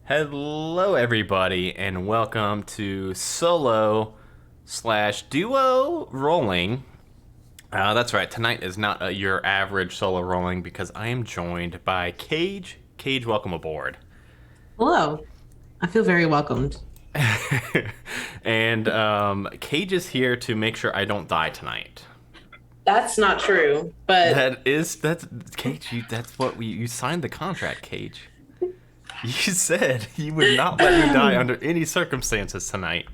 Hello, everybody, and welcome to Solo/Duo Rolling. That's right, tonight is not your average solo rolling because I am joined by Cage. Cage, welcome aboard. Hello. I feel very welcomed. And Cage is here to make sure I don't die tonight. That's not true, but That's Cage. That's what you signed the contract, Cage. You said you would not let me die under any circumstances tonight.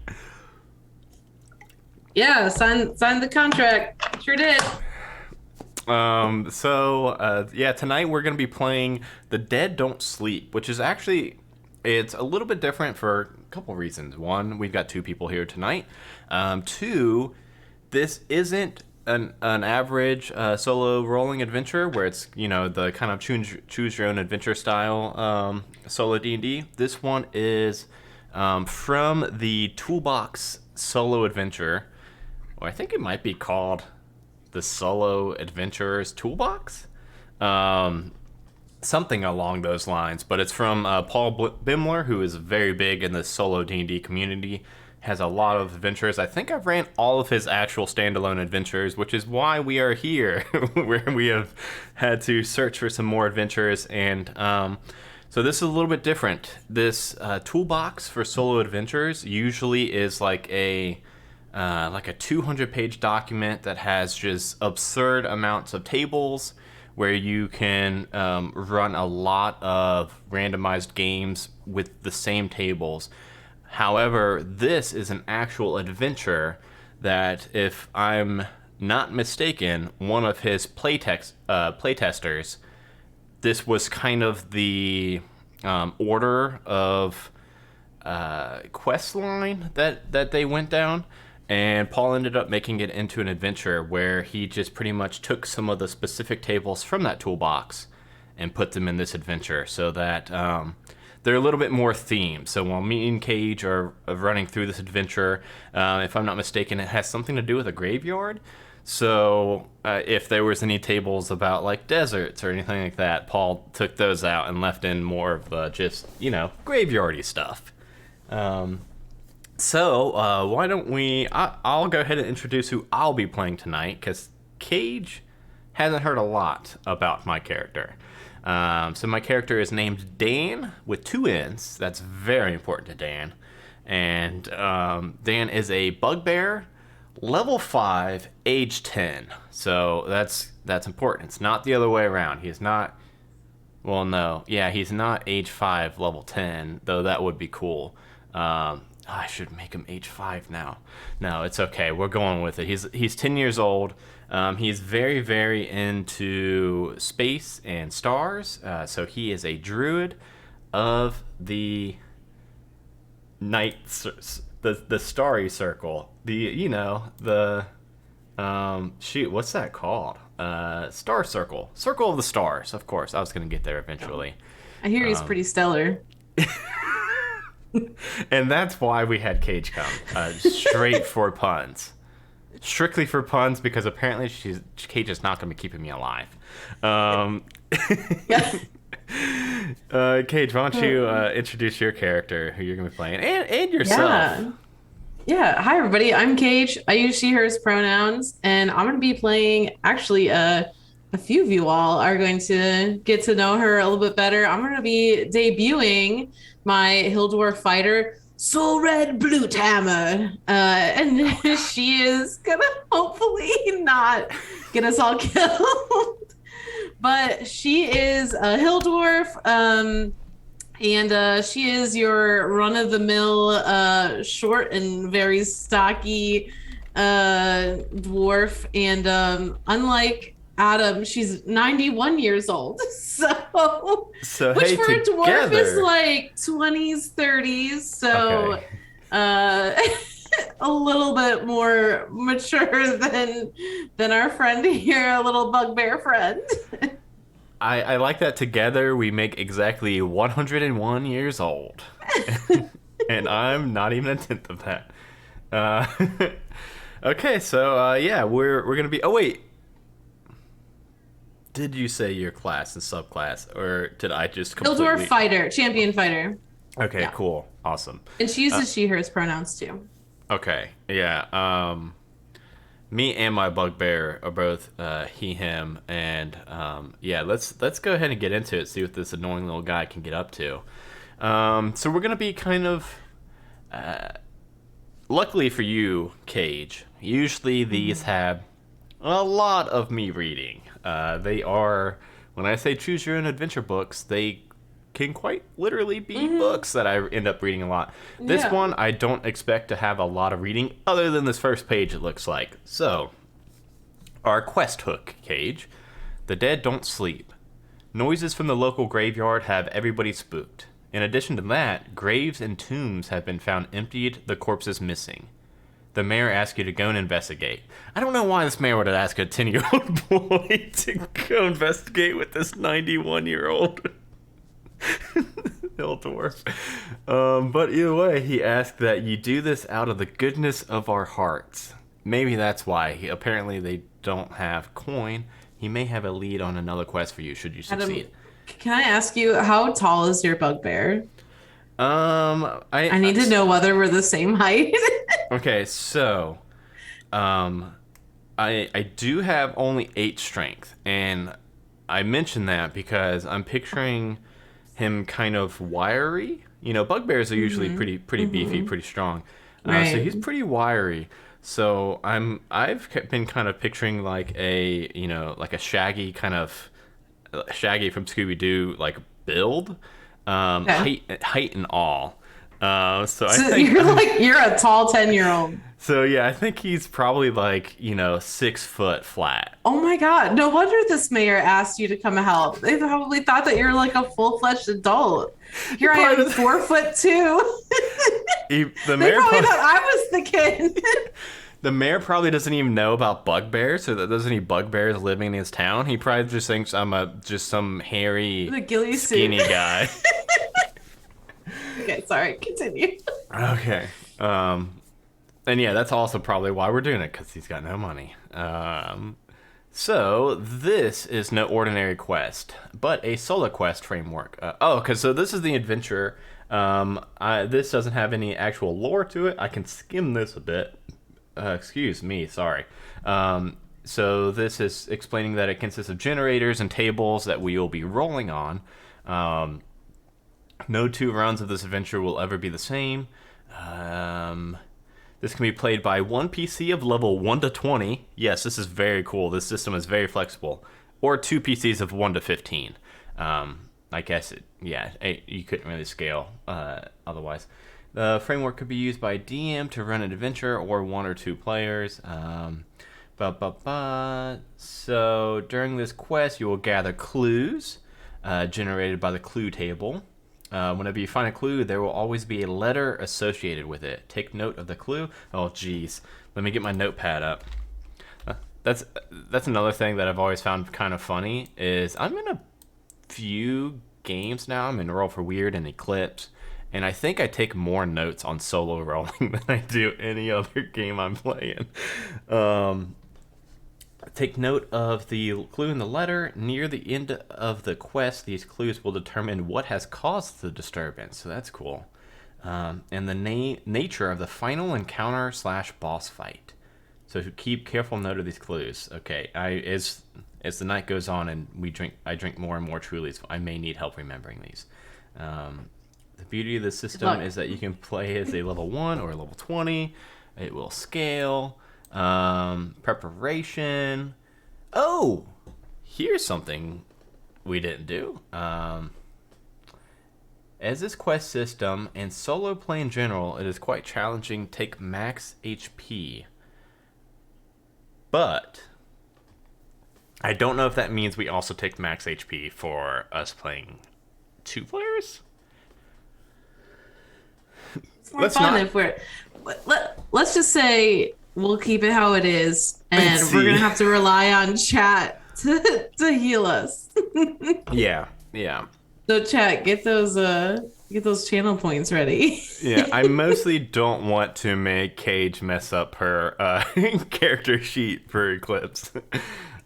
yeah, sign the contract. Sure did. So tonight we're gonna be playing The Dead Don't Sleep, which is actually it's a little bit different for a couple reasons. One, we've got two people here tonight. Two, this isn't an average solo rolling adventure where it's the kind of choose your own adventure style solo D&D. This one is from the Toolbox Solo Adventure. Well, I think it might be called the Solo Adventurers Toolbox, um, something along those lines. But it's from Paul Bimler, who is very big in the solo D&D community. Has a lot of adventures. I think I've ran all of his actual standalone adventures, which is why we are here, where we have had to search for some more adventures. And so this is a little bit different. This toolbox for solo adventures usually is like a 200-page document that has just absurd amounts of tables where you can run a lot of randomized games with the same tables. However, this is an actual adventure that, if I'm not mistaken, one of his playtesters, this was kind of the order of quest line that they went down. And Paul ended up making it into an adventure where he just pretty much took some of the specific tables from that toolbox and put them in this adventure so that they're a little bit more themed. So while me and Cage are running through this adventure, if I'm not mistaken, it has something to do with a graveyard. So if there was any tables about like deserts or anything like that, Paul took those out and left in more of just, graveyardy stuff. So why don't I'll go ahead and introduce who I'll be playing tonight, because Cage hasn't heard a lot about my character. So my character is named Dan with two N's. That's very important to Dan. And Dan is a bugbear, level 5, age 10. So that's important. It's not the other way around. He's not. Well, no. Yeah, he's not age 5, level 10, though that would be cool. I should make him age 5 now. No, it's okay. We're going with it. He's 10 years old. He's very, very into space and stars. So he is a druid of the the starry circle. Shoot, what's that called? Star circle. Circle of the stars, of course. I was going to get there eventually. I hear he's pretty stellar. And that's why we had Cage come. Straight for puns. Strictly for puns, because apparently Cage is not going to be keeping me alive. Cage, why don't you introduce your character, who you're going to be playing, and yourself. Yeah. Yeah. Hi, everybody. I'm Cage. I use she, hers pronouns, and I'm going to be playing actually a few of you all are going to get to know her a little bit better. I'm going to be debuting my Hill Dwarf fighter, Soul Red Blue Hammer. And she is going to hopefully not get us all killed. But she is a Hill Dwarf. And she is your run-of-the-mill, short and very stocky dwarf. And unlike Adam, she's 91 years old. So Which hey, for a dwarf together, is like 20s, 30s. So okay. A little bit more mature than our friend here, a little bugbear friend. I like that together we make exactly 101 years old. And I'm not even a tenth of that. Uh, okay, so yeah, we're gonna be. Oh wait, did you say your class and subclass, or did I just Ildor completely? fighter, champion fighter. Okay, Yeah. cool. Awesome. And she uses she, hers pronouns too. Okay, yeah. Me and my bugbear are both he, him, and yeah. Let's go ahead and get into it. See what this annoying little guy can get up to. So we're gonna be kind of. Luckily for you, Cage. Usually these have a lot of me reading. They are, when I say choose your own adventure books, they can quite literally be books that I end up reading a lot. This Yeah. one, I don't expect to have a lot of reading other than this first page, it looks like. So, our quest hook, Cage. The dead don't sleep. Noises from the local graveyard have everybody spooked. In addition to that, graves and tombs have been found emptied, the corpses missing. The mayor asks you to go and investigate. I don't know why this mayor would ask a 10-year-old boy to go investigate with this 91-year-old hill dwarf. But either way, he asked that you do this out of the goodness of our hearts. Maybe that's why. Apparently they don't have coin. He may have a lead on another quest for you should you Adam, succeed. can I ask you how tall is your bugbear? I need to know whether we're the same height. Okay, so, um, I do have only 8 strength, and I mention that because I'm picturing him kind of wiry. You know, bugbears are usually pretty beefy, pretty strong. So Right. he's pretty wiry. So I've been kind of picturing like a, you know, like a Shaggy kind of Shaggy from Scooby Doo like build, Okay. height and all. So I So think you're a tall 10-year-old. so. Yeah, I think he's probably like 6 foot flat. Oh my God. No wonder this mayor asked you to come help. They probably thought that you're like a full-fledged adult. Here I am, 4'2". The They mayor probably probably, thought I was the kid. the mayor probably doesn't even know about bugbears, or that there's any bugbears living in his town. He probably just thinks I'm just some hairy, The ghillie suit. skinny guy. Okay, sorry. Continue. Okay. And yeah, that's also probably why we're doing it, because he's got no money. So this is no ordinary quest, but a solo quest framework. Because so this is the adventure. This doesn't have any actual lore to it. I can skim this a bit. Excuse me, sorry. So this is explaining that it consists of generators and tables that we will be rolling on. No 2 rounds of this adventure will ever be the same. This can be played by one PC of level 1 to 20. Yes, this is very cool. This system is very flexible. Or 2 PCs of 1 to 15. I guess you couldn't really scale otherwise. The framework could be used by DM to run an adventure or 1 or 2 players. So during this quest, you will gather clues generated by the clue table. Whenever you find a clue, there will always be a letter associated with it. Take note of the clue. Oh, geez. Let me get my notepad up. That's another thing that I've always found kind of funny is I'm in a few games now. I'm in Roll for Weird and Eclipse, and I think I take more notes on solo rolling than I do any other game I'm playing. Take note of the clue in the letter. Near the end of the quest, these clues will determine what has caused the disturbance. So that's cool. And the nature of the final encounter / boss fight. So keep careful note of these clues. Okay, as the night goes on and I drink more and more Trulies, I may need help remembering these. The beauty of the system is that you can play as a level 1 or a level 20. It will scale. Preparation. Oh, here's something we didn't do. As this quest system and solo play in general, it is quite challenging to take max HP. But I don't know if that means we also take max HP for us playing 2 players. It's more fun if let's just say we'll keep it how it is, and we're gonna have to rely on chat to heal us. Yeah. So chat, get those channel points ready. Yeah, I mostly don't want to make Cage mess up her character sheet for Eclipse.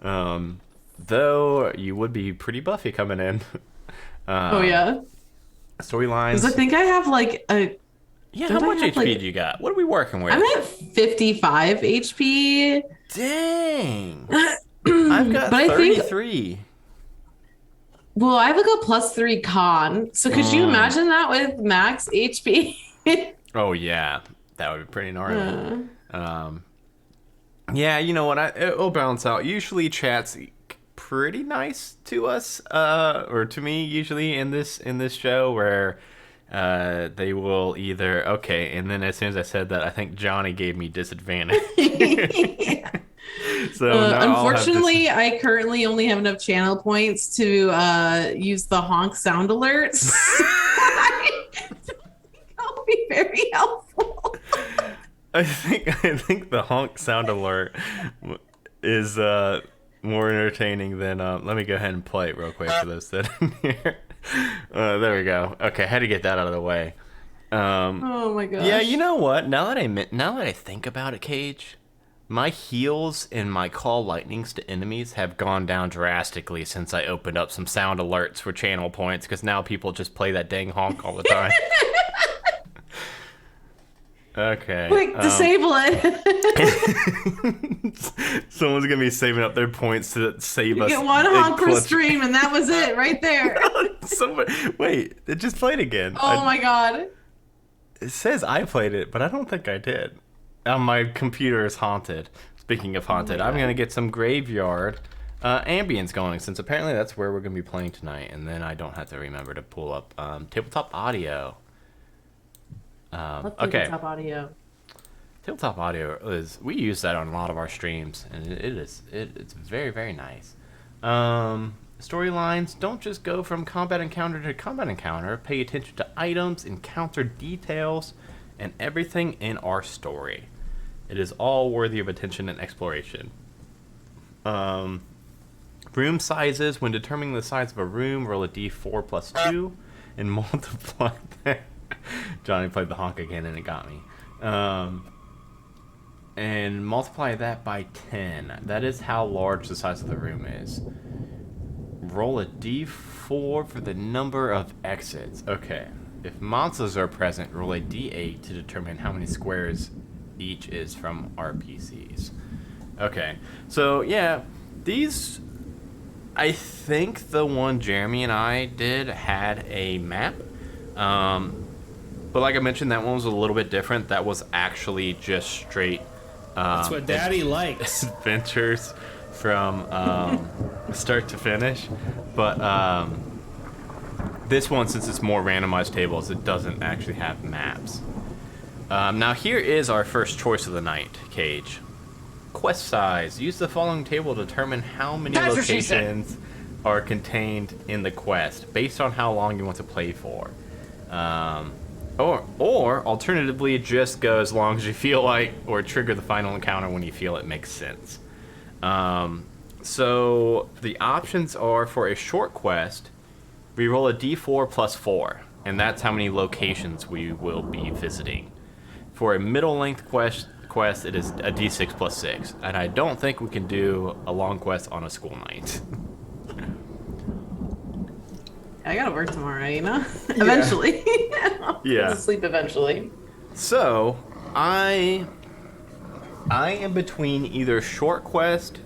Though you would be pretty buffy coming in. Oh yeah. Because I Storylines. think I have like a. Yeah, how Don't I much have HP do like? you got? What are we working I'm with? at 55 HP. Dang. I've But got I think, 33. well, I have like a +3 con. So could you Mm. imagine that with max HP? Oh, yeah. That would be pretty gnarly. Uh, Um, yeah, you know what? It'll balance out. Usually, chat's pretty nice to us, or to me. Usually in this show, where they will either okay, and then as soon as I said that, I think Johnny gave me disadvantage. So now I'll have this. unfortunately, I currently only have enough channel points to use the honk sound alerts. That'll be very helpful. I think the honk sound alert is more entertaining than. Let me go ahead and play it real quick for those that are here. There we go. Okay, had to get that out of the way. Oh my gosh. Yeah, you know what? Now that I think about it, Cage, my heals and my call lightnings to enemies have gone down drastically since I opened up some sound alerts for channel points, because now people just play that dang honk all the time. Okay. Quick, disable it. Someone's gonna be saving up their points to save You us. get one honk per clutch- stream, and that was it right there. Somebody, wait, it just played again. Oh my god. It says I played it, but I don't think I did. My computer is haunted. Speaking of haunted, I'm gonna get some graveyard ambience going, since apparently that's where we're gonna be playing tonight, and then I don't have to remember to pull up tabletop audio. Okay. Top audio. Tabletop audio we use that on a lot of our streams, and it's very, very nice. Storylines don't just go from combat encounter to combat encounter. Pay attention to items, encounter details, and everything in our story. It is all worthy of attention and exploration. Room sizes. When determining the size of a room, roll a d4 plus 2 and multiply that. Johnny played the honk again and it got me. And multiply that by 10. That is how large the size of the room is. Roll a d4 for the number of exits. Okay. If monsters are present, roll a d8 to determine how many squares each is from RPCs. Okay. So, yeah, these... I think the one Jeremy and I did had a map. But like I mentioned, that one was a little bit different. That was actually just straight... That's what Daddy likes. Adventures from start to finish. But this one, since it's more randomized tables, it doesn't actually have maps. Now here is our first choice of the night, Cage. Quest size. Use the following table to determine how many locations are contained in the quest, based on how long you want to play for. Or alternatively, just go as long as you feel like, or trigger the final encounter when you feel it makes sense. So the options are, for a short quest, we roll a d4 plus 4, and that's how many locations we will be visiting. For a middle length quest, it is a d6 plus 6, and I don't think we can do a long quest on a school night. I gotta work tomorrow, you know? Eventually. Yeah. Sleep eventually. So, I am between either a short quest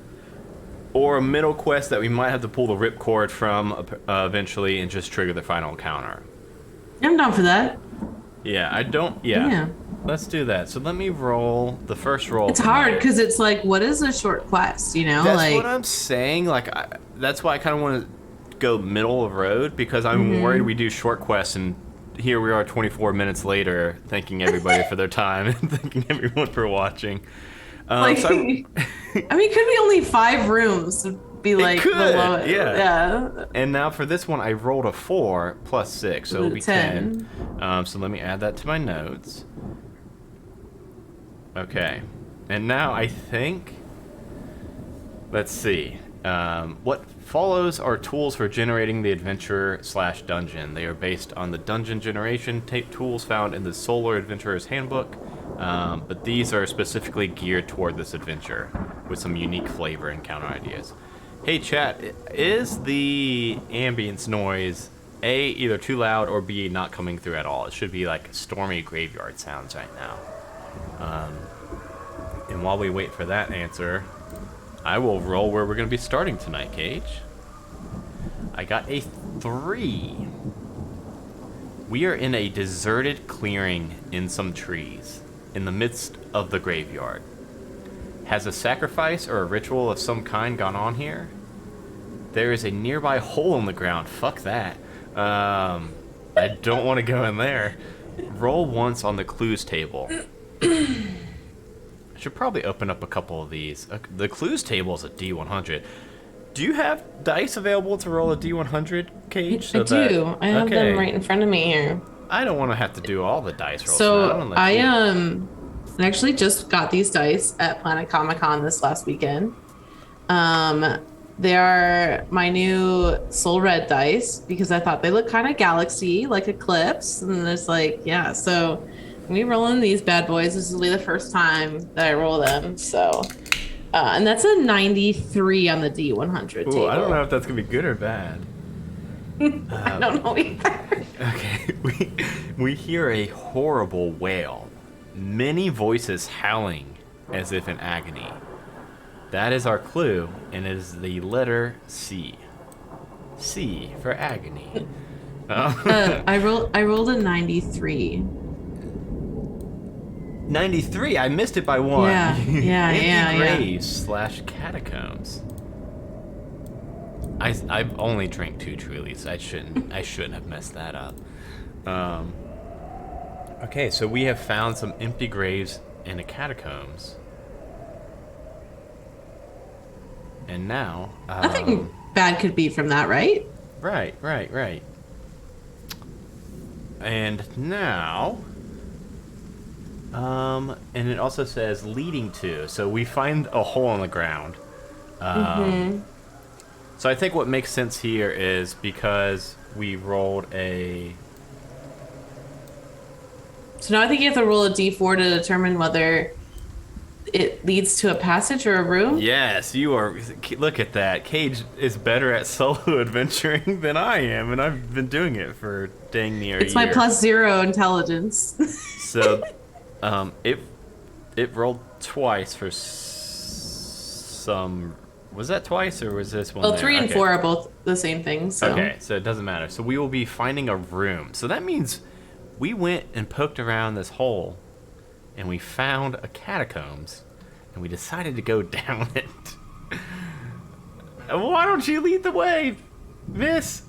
or a middle quest that we might have to pull the ripcord from eventually and just trigger the final encounter. I'm down for that. Yeah, Yeah. Let's do that. So let me roll the first roll. It's hard because it's like, what is a short quest, you know? That's like, what I'm saying. Like, that's why I kind of want to go middle of road, because I'm worried we do short quests and here we are 24 minutes later thanking everybody for their time and thanking everyone for watching. like, So I mean, it could be only 5 rooms. Would be like could, the lowest. yeah. Yeah. And now for this one, I rolled a 4 plus 6, so it'll be 10. 10. So let me add that to my notes. Okay. And now I think... Let's see. What follows are tools for generating the adventure/dungeon. They are based on the dungeon generation tools found in the Solo Adventurer's Handbook, but these are specifically geared toward this adventure with some unique flavor and counter ideas. Hey chat, is the ambience noise A, either too loud, or B, not coming through at all. It should be like stormy graveyard sounds right now. And while we wait for that answer, I will roll where we're going to be starting tonight, Cage. I got a 3. We are in a deserted clearing in some trees, in the midst of the graveyard. Has a sacrifice or a ritual of some kind gone on here? There is a nearby hole in the ground. Fuck that. I don't want to go in there. Roll once on the clues table. I should probably open up a couple of these. The clues table is a D100. Do you have dice available to roll a D100, Cage? I do. I have them right in front of me here. I don't want to have to do all the dice rolls. So I actually just got these dice at Planet Comic Con this last weekend. They are my new Soul Red dice because I thought they look kind of galaxy, like Eclipse, and it's like, yeah. So we rolling these bad boys. This will be the first time that I roll them. So, and that's a 93 on the D100 table. I don't know if that's gonna be good or bad. I don't know either. Okay, we hear a horrible wail. Many voices howling as if in agony. That is our clue, and it is the letter C. C for agony. I rolled a 93. 93. I missed it by 1. Yeah. Graves / catacombs. I've only drank 2 Trulies. I shouldn't have messed that up. Okay, so we have found some empty graves in the catacombs. And now... Nothing bad could be from that, right? Right. And now... and it also says leading to. So we find a hole in the ground. So I think what makes sense here is because we rolled a... So now I think you have to roll a d4 to determine whether it leads to a passage or a room? Yes, you are. Look at that. Cage is better at solo adventuring than I am, and I've been doing it for dang near a year. It's my +0 intelligence. So, it rolled twice for some... Was that twice, or was this one? Well, 3 and 4 are both the same thing, so... Okay, so it doesn't matter. So we will be finding a room. So that means we went and poked around this hole, and we found a catacombs, and we decided to go down it. Why don't you lead the way, miss?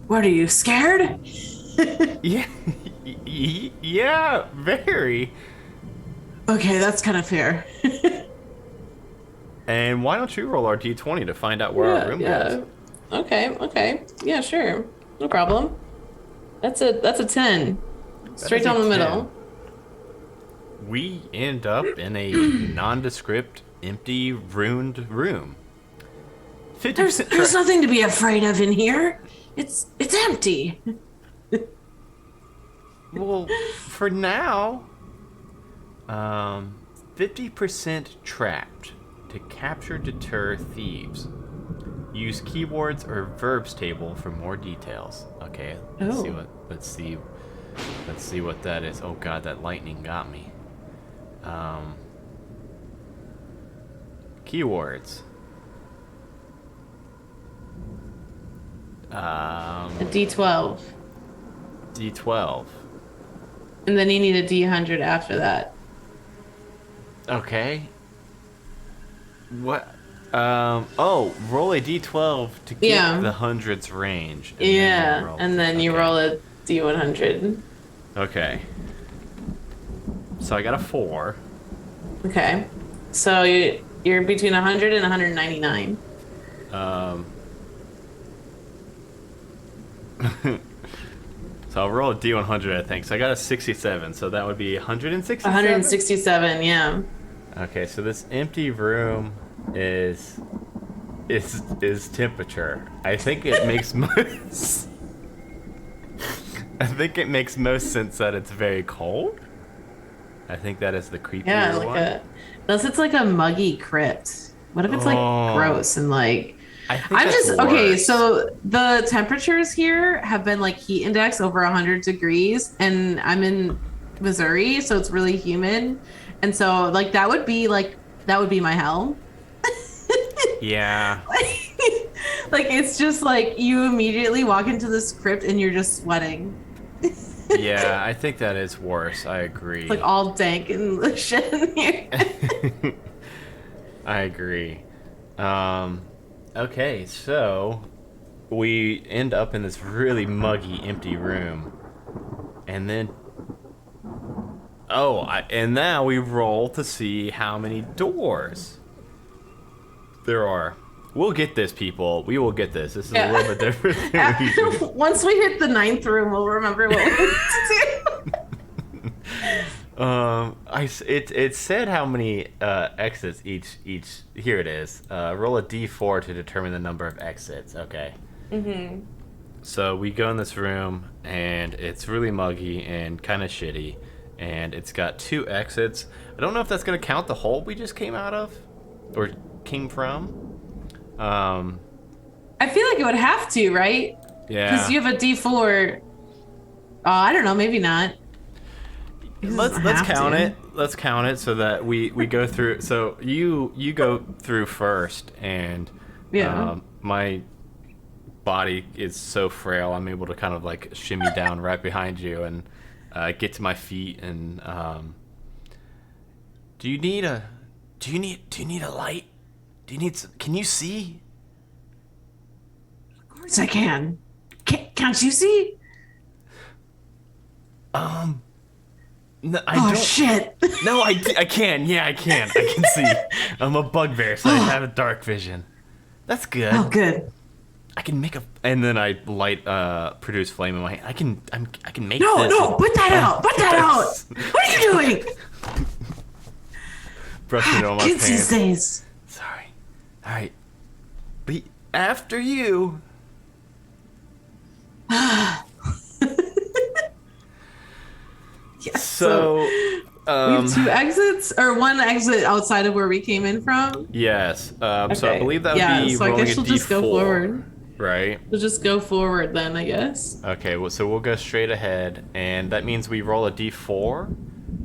What, are you scared? Yeah, yeah, very. Okay, that's kind of fair. And why don't you roll our d20 to find out where our room goes? Okay. Yeah, sure. No problem. That's a 10. Straight down the middle. We end up in a nondescript, empty, ruined room. There's nothing to be afraid of in here. It's empty. Well, for now, 50% trapped. To capture, deter thieves. Use keywords or verbs table for more details. Okay, let's see what that is. Oh god, that lightning got me. Keywords. A D12. D12. And then you need a D100 after that. Okay. What? Roll a d12 to get the hundreds range. And then you roll a d100. Okay. So I got a 4. Okay. So you're between 100 and 199. So I'll roll a d100, I think. So I got a 67, so that would be 167? 167, yeah. Okay, so this empty room is temperature. I think it makes most sense that it's very cold. I think that is the creepier one. Unless it's like a muggy crypt. What if it's like gross and like I think I'm that's just okay. worse. So the temperatures here have been like heat index over 100 degrees, and I'm in Missouri, so it's really humid, and so that would be my hell. Yeah. Like it's just like you immediately walk into the script and you're just sweating. Yeah, I think that is worse. I agree. Like all dank and shit in here. I agree. Okay, so we end up in this really muggy, empty room, and then and now we roll to see how many doors there are. We'll get this, people. We will get this. This is a little bit different than we usually. Once we hit the 9th room, we'll remember what we need to do. It said how many exits each. Here it is. Roll a d4 to determine the number of exits. Okay. Mm-hmm. So we go in this room, and it's really muggy and kind of shitty, and it's got 2 exits. I don't know if that's gonna count the hole we just came out of, or came from. I feel like it would have to, right? Yeah. Because you have a D4. Oh, I don't know. Maybe not. Let's count it. Let's count it so that we go through. So you go through first, and my body is so frail. I'm able to kind of like shimmy down right behind you and get to my feet. And do you need a light? Can you see? Of course I can. Can't you see? No, I Oh don't. shit! No, I can. Yeah, I can. I can see. I'm a bugbear, so I have a dark vision. That's good. Oh, good. I can make and then I produce flame in my hand. I can make No, this. no, put that out! Put that out! What are you doing? Brushing it on my Kids pants. these days. Sorry. All right. But after you. Yes. So, we have 2 exits, or 1 exit outside of where we came in from. yes. So I Okay. believe that would be so I rolling guess a we'll just go D4, forward. right? We'll just go forward then, I guess. Okay. Well, so we'll go straight ahead, and that means we roll a D4.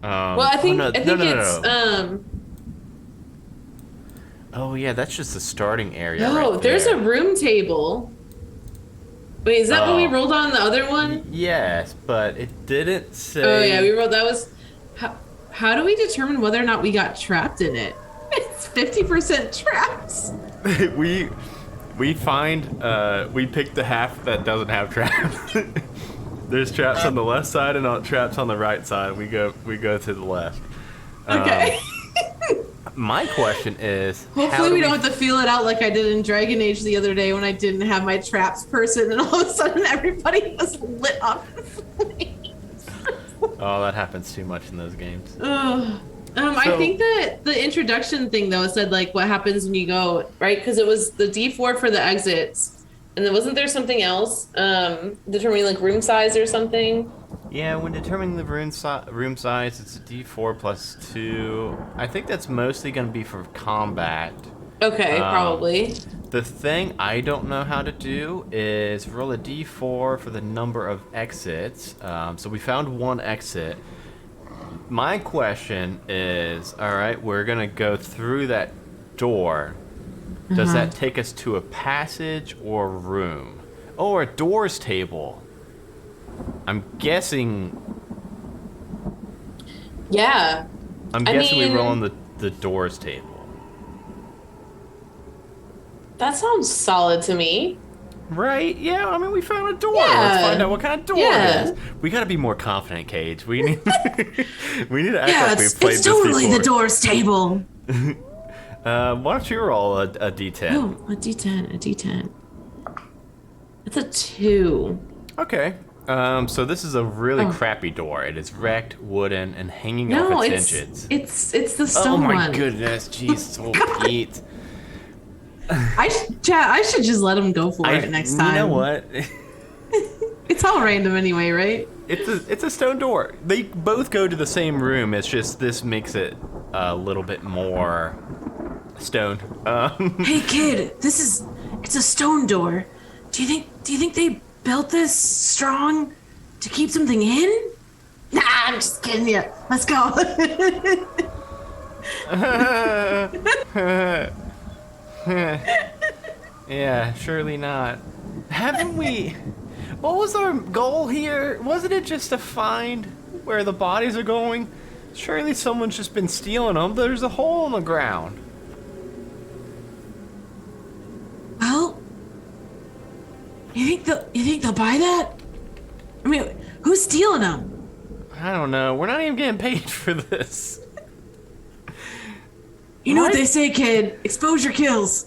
Well, I think it's Oh yeah, that's just the starting area. no, right there's there. a room table. Wait, is that what we rolled on the other one? Yes, but it didn't say. Oh yeah, we rolled. That was. How do we determine whether or not we got trapped in it? It's 50% traps. we find we pick the half that doesn't have traps. There's traps on the left side and traps on the right side. We go to the left. Okay. My question is, Hopefully we don't have to feel it out like I did in Dragon Age the other day when I didn't have my traps person and all of a sudden everybody was lit up in flames. Oh, that happens too much in those games. I think that the introduction thing though said like what happens when you go, right? Because it was the D4 for the exits. And then wasn't there something else determining like room size or something? Yeah, when determining the room size, it's a D4 plus 2. I think that's mostly going to be for combat. Okay, probably. The thing I don't know how to do is roll a D4 for the number of exits. So we found 1 exit. My question is, all right, we're going to go through that door. Does that take us to a passage or a room? Or a doors table? I'm guessing. Yeah. I'm guessing we roll on the doors table. That sounds solid to me. Right? Yeah, I mean, we found a door. Yeah. Let's find out what kind of door Yeah. it is. We gotta be more confident, Cage. We need to act like we've played it's this totally before. the doors table. Why don't you roll a D10? Oh, a D10. It's a 2. Okay. So this is a really crappy door. It is wrecked, wooden, and hanging No, off its hinges. it's the Oh stone my one. goodness, jeez, so Pete. I should just let him go for it next time. You know what? It's all random anyway, right? It's a stone door. They both go to the same room. It's just this makes it a little bit more stone. Hey kid, this It's a stone door. Do you think they built this strong to keep something in? Nah, I'm just kidding you. Let's go. Yeah, surely not. Haven't we... What was our goal here? Wasn't it just to find where the bodies are going? Surely someone's just been stealing them. There's a hole in the ground. Well, you think they'll buy that? I mean, who's stealing them? I don't know. We're not even getting paid for this. You know what they say, kid. Exposure kills.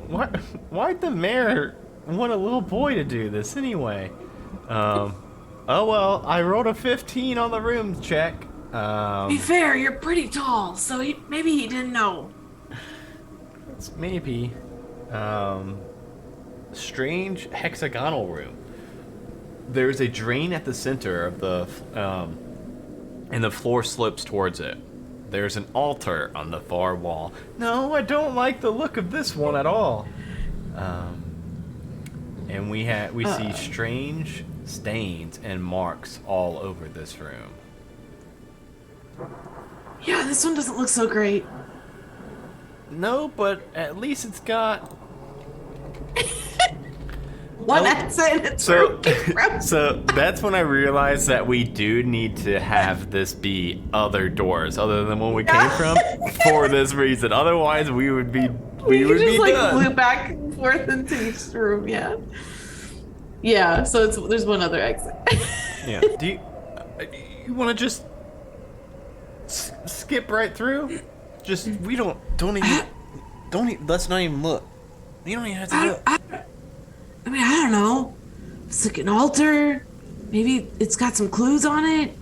Why'd the mayor want a little boy to do this anyway? Oh well, I rolled a 15 on the room check. Be fair, you're pretty tall, so maybe he didn't know. It's maybe strange hexagonal room. There's a drain at the center of the and the floor slopes towards it. There's an altar on the far wall. No, I don't like the look of this one at all. And we see strange stains and marks all over this room. Yeah, this one doesn't look so great. No, but at least it's got... One accent. It's so that's when I realized that we do need to have this be other doors other than when we came from for this reason. Otherwise, we would be done. Loop back and forth into each room. Yeah. So there's one other exit. Yeah. Do you want to just skip right through? Just don't even. Let's not even look. You don't even have to look. I mean, I don't know. It's like an altar. Maybe it's got some clues on it.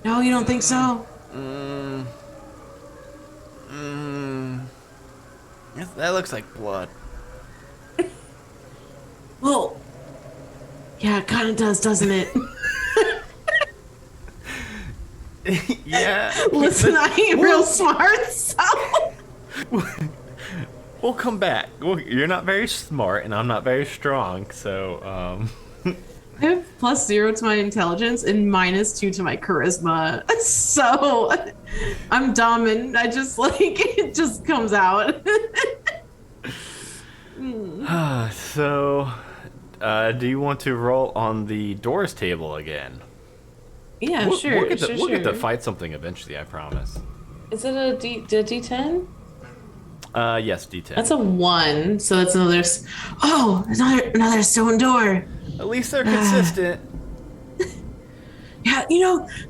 No, you don't think so? That looks like blood. Well, yeah, it kind of does, doesn't it? Yeah. Listen, I ain't real smart, so... We'll come back. You're not very smart, and I'm not very strong, so, I have +0 to my intelligence and -2 to my charisma. So, I'm dumb, and I just, it just comes out. So, do you want to roll on the doors table again? Yeah, sure. We'll get to fight something eventually, I promise. Is it a D10? Yes, D10. That's a 1, so that's another. Oh, another stone door. At least they're consistent. Yeah,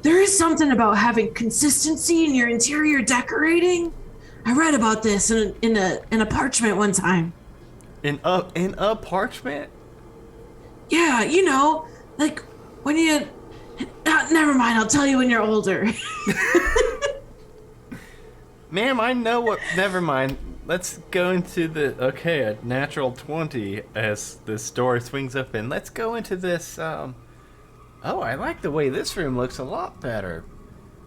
there is something about having consistency in your interior decorating. I read about this in a parchment one time. In a parchment? Yeah, like when you. Never mind. I'll tell you when you're older. Ma'am, I know what. Never mind. Let's go into a natural 20 as this door swings open. Let's go into this, Oh, I like the way this room looks a lot better.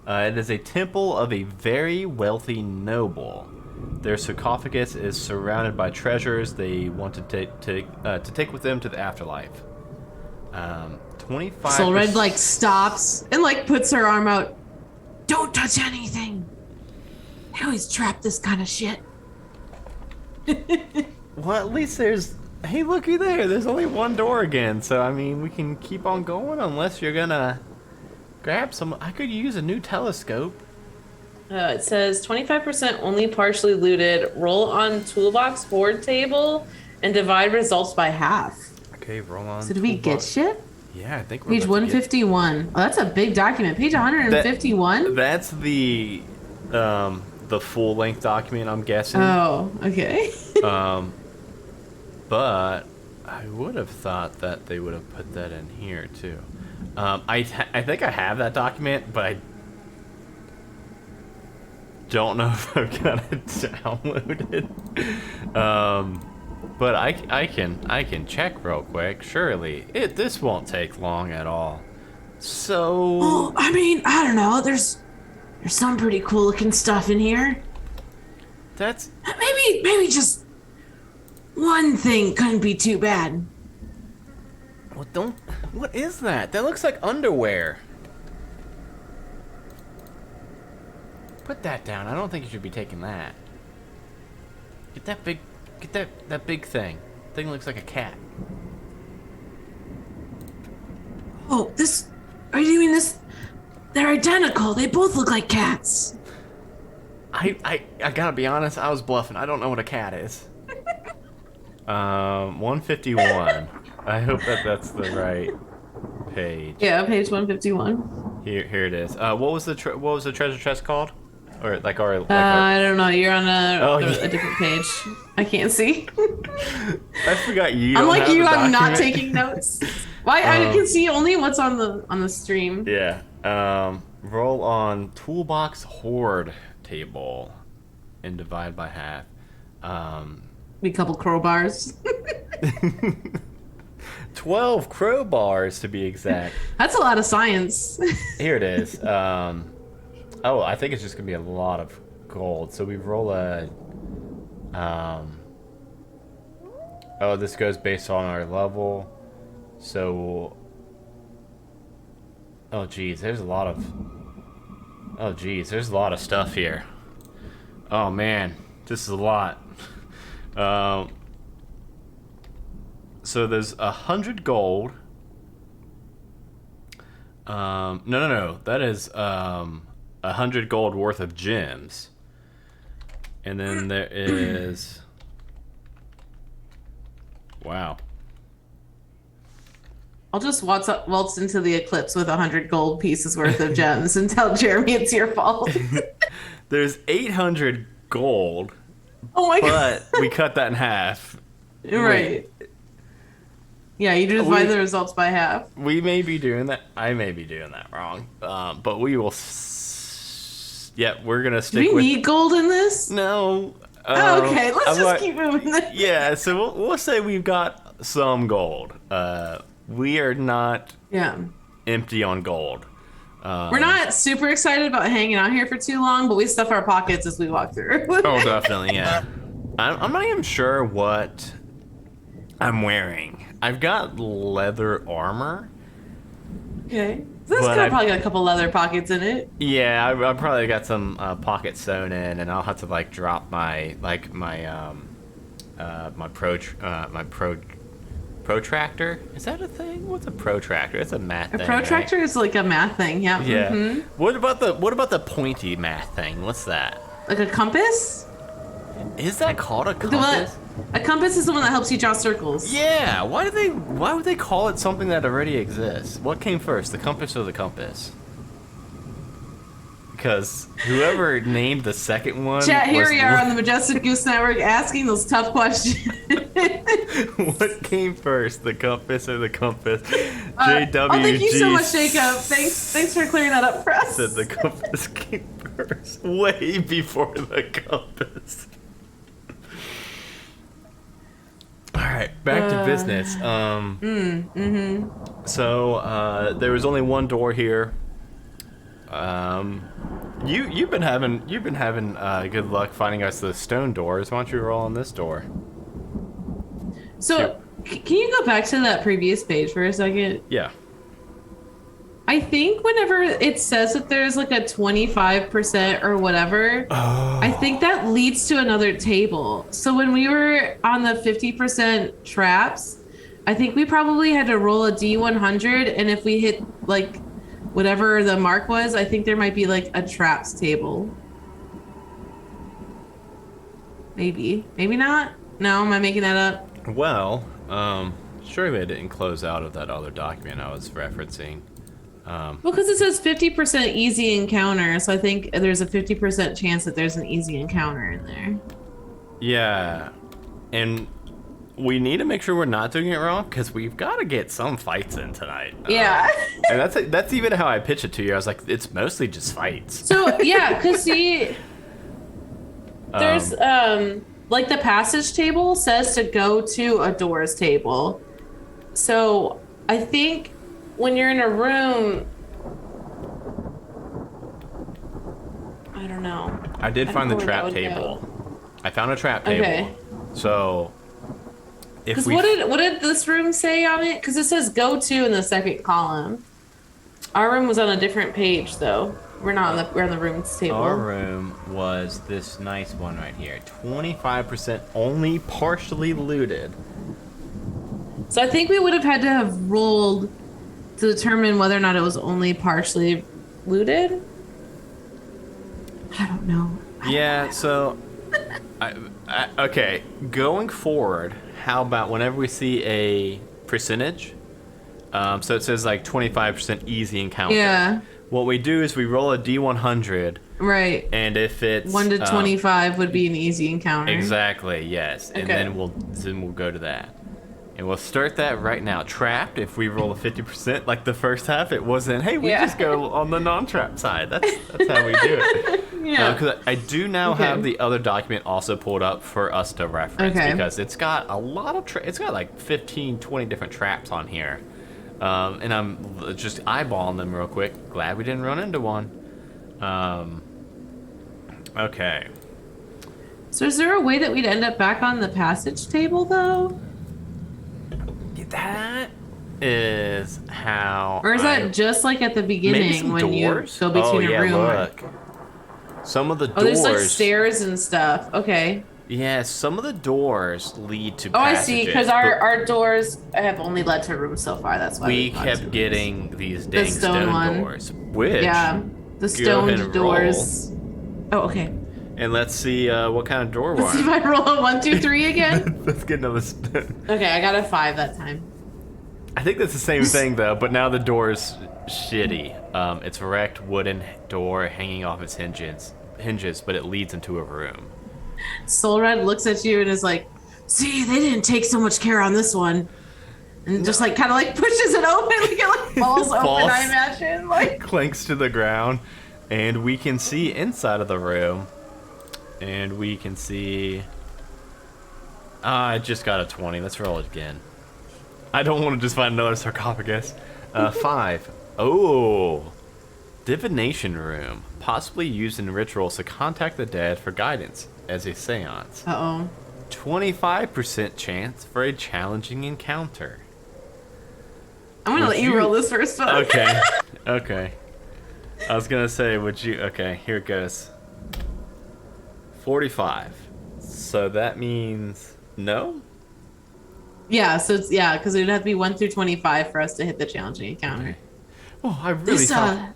It is a temple of a very wealthy noble. Their sarcophagus is surrounded by treasures they want to take with them to the afterlife. 25. Soul Red, stops and, puts her arm out. Don't touch anything. They always trap this kind of shit. Well, at least there's... Hey, looky there. There's only one door again. So, I mean, we can keep on going unless you're gonna grab some... I could use a new telescope. It says 25% only partially looted. Roll on Toolbox board table and divide results by half. Okay, roll on. So did we get shit? Yeah, I think we're Page 151. Oh, that's a big document. Page 151? That's the full-length document, I'm guessing. Oh, okay. But I would have thought that they would have put that in here, too. I think I have that document, but I don't know if I've got it downloaded. But I can check real quick. Surely this won't take long at all. So. Well, I mean, I don't know. There's some pretty cool looking stuff in here. That's. Maybe maybe just one thing couldn't be too bad. Well, don't. What is that? That looks like underwear. Put that down. I don't think you should be taking that. Get that big. Get that big thing. Thing looks like a cat. Oh, this. Are you doing this? They're identical. They both look like cats. I gotta be honest. I was bluffing. I don't know what a cat is. 151. I hope that's the right page. Yeah, page 151. Here it is. What was the treasure chest called? Or like our I don't know. You're on Oh, yeah. a different page. I can't see. I forgot you. I'm don't like have you. the I'm not document. taking notes. Why? I can see only what's on the stream. Yeah. Roll on Toolbox Horde table and divide by half. A couple crowbars. 12 crowbars to be exact. That's a lot of science. Here it is. Oh, I think it's just gonna be a lot of gold. So we roll a. Oh, this goes based on our level. So. Oh, geez, there's a lot of. Oh, geez, there's a lot of stuff here. Oh man, this is a lot. So there's 100 gold. No. That is 100 gold worth of gems. And then there is. Wow. I'll just waltz into the eclipse with 100 gold pieces worth of gems and tell Jeremy it's your fault. There's 800 gold, Oh my god. but we cut that in half. Right. Yeah, you divide the results by half. We may be doing that. I may be doing that wrong. But we will. Yeah, we're gonna Do stick we with. need gold in this? No. Oh, okay, let's just keep moving. Yeah, so we'll say we've got some gold. We are not Yeah. empty on gold. We're not super excited about hanging out here for too long, but we stuff our pockets as we walk through. Oh, definitely, yeah. I'm not even sure what I'm wearing. I've got leather armor. Okay. This But probably got a couple leather pockets in it. Yeah, I've probably got some pockets sewn in, and I'll have to like drop my protractor. Is that a thing? What's a protractor? It's a math thing. A protractor is like a math thing, yeah. Right? Yeah. Mhm. What about the pointy math thing? What's that? Like a compass? Is that called a The one- compass? A compass is the one that helps you draw circles. Yeah. Why would they call it something that already exists? What came first, the compass or the compass? Because whoever named the second one. Chat, here was we are on the Majestic Goose Network asking those tough questions. What came first, the compass or the compass? Oh, thank you so much, Jacob. Thanks for clearing that up for us. Said the compass came first, way before the compass. All right, back to business. So there was only one door here. You've been having good luck finding us those stone doors. Why don't you roll on this door? So, can you go back to that previous page for a second? Yeah. I think whenever it says that there's like a 25% or whatever, I think that leads to another table. So when we were on the 50% traps, I think we probably had to roll a D100, and if we hit like whatever the mark was, I think there might be like a traps table. Maybe not. No, am I making that up? Well, surely they didn't close out of that other document I was referencing. Well, because it says 50% easy encounter, so I think there's a 50% chance that there's an easy encounter in there. Yeah, and we need to make sure we're not doing it wrong, because we've got to get some fights in tonight. Yeah. And that's even how I pitch it to you. I was like, it's mostly just fights. So, yeah, because see, there's, like the passage table says to go to a doors table. So, I think when you're in a room, I don't know. I did I find don't the know where trap that would table. I found a trap table. Okay. So if Because we what did this room say on it? Because it says go to in the second column. Our room was on a different page though. We're on the rooms table. our room was this nice one right here. 25% only partially looted. So I think we would have had to have rolled to determine whether or not it was only partially looted. I don't know. Yeah, so okay, going forward, how about whenever we see a percentage, so it says like 25% easy encounter. Yeah. What we do is we roll a D100, Right. and if it's 1 to 25 would be an easy encounter. exactly, yes, and Okay. then we'll go to that. And we'll start that right now. Trapped, if we roll a 50%, like the first half, it wasn't, hey, we just go on the non-trap side. That's how we do it. Yeah. Because I do now have the other document also pulled up for us to reference. Okay. Because it's got a lot of, it's got like 15, 20 different traps on here. And I'm just eyeballing them real quick. Glad we didn't run into one. Okay. So is there a way that we'd end up back on the passage table though? That is how. Or is that just like at the beginning when doors? you go between a room? Look. Some of the doors. Oh, there's like stairs and stuff. Okay. Yeah, some of the doors lead to Oh, I passages. see. Because our doors have only led to rooms so far. That's why we got kept to getting these dang stone one. doors. Which, yeah, the go ahead stoned and doors. Oh, okay. and let's see what kind of door Let's see if we're I roll a 1, 2, 3 again. Let's get another stone. Okay, I got a 5 that time. I think that's the same thing though, but now the door's shitty. It's a wrecked wooden door hanging off its hinges, but it leads into a room. Soul Red looks at you and is like, "See, they didn't take so much care on this one," and just like kind of like pushes it open, like it like falls open. Falls. I imagine like. Clanks to the ground, and we can see inside of the room, and we can see. I just got a 20. Let's roll it again. I don't want to just find another sarcophagus. 5. Oh. Divination room. Possibly used in rituals to contact the dead for guidance as a seance. Uh-oh. 25% chance for a challenging encounter. I'm gonna let you roll this first one. Okay. Okay. I was gonna say, would you... Okay, here it goes. 45. So that means no? Yeah, so it's, yeah, because it would have to be 1 through 25 for us to hit the challenging encounter. Oh, I really thought...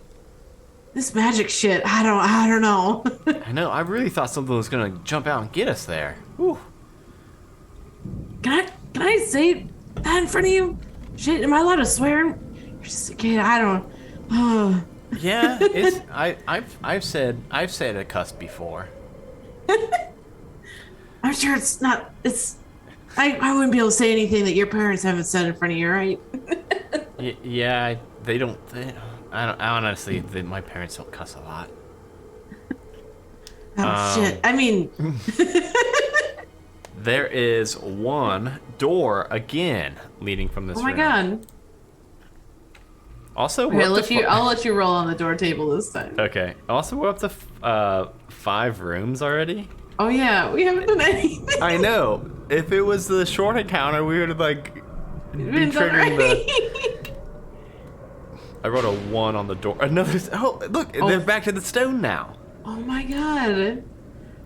This magic shit, I don't know. I know, I really thought something was gonna jump out and get us there. Whew. Can I say that in front of you? Shit, am I allowed to swear? You're just a kid, I don't. Oh. Yeah, it's... I've said a cuss before. I'm sure it's not. It's. I wouldn't be able to say anything that your parents haven't said in front of you, right? Yeah, they don't... I honestly, my parents don't cuss a lot. Oh shit! I mean, there is one door again leading from this oh my room. god! Also, Okay, I'll let you roll on the door table this time. Okay. Also, we're up to 5 rooms already. Oh yeah, we haven't done anything. I know. If it was the short encounter, we would have like be We've done triggering the. right. I wrote a 1 on the door. Another. Oh, look! They're back to the stone now. Oh my god.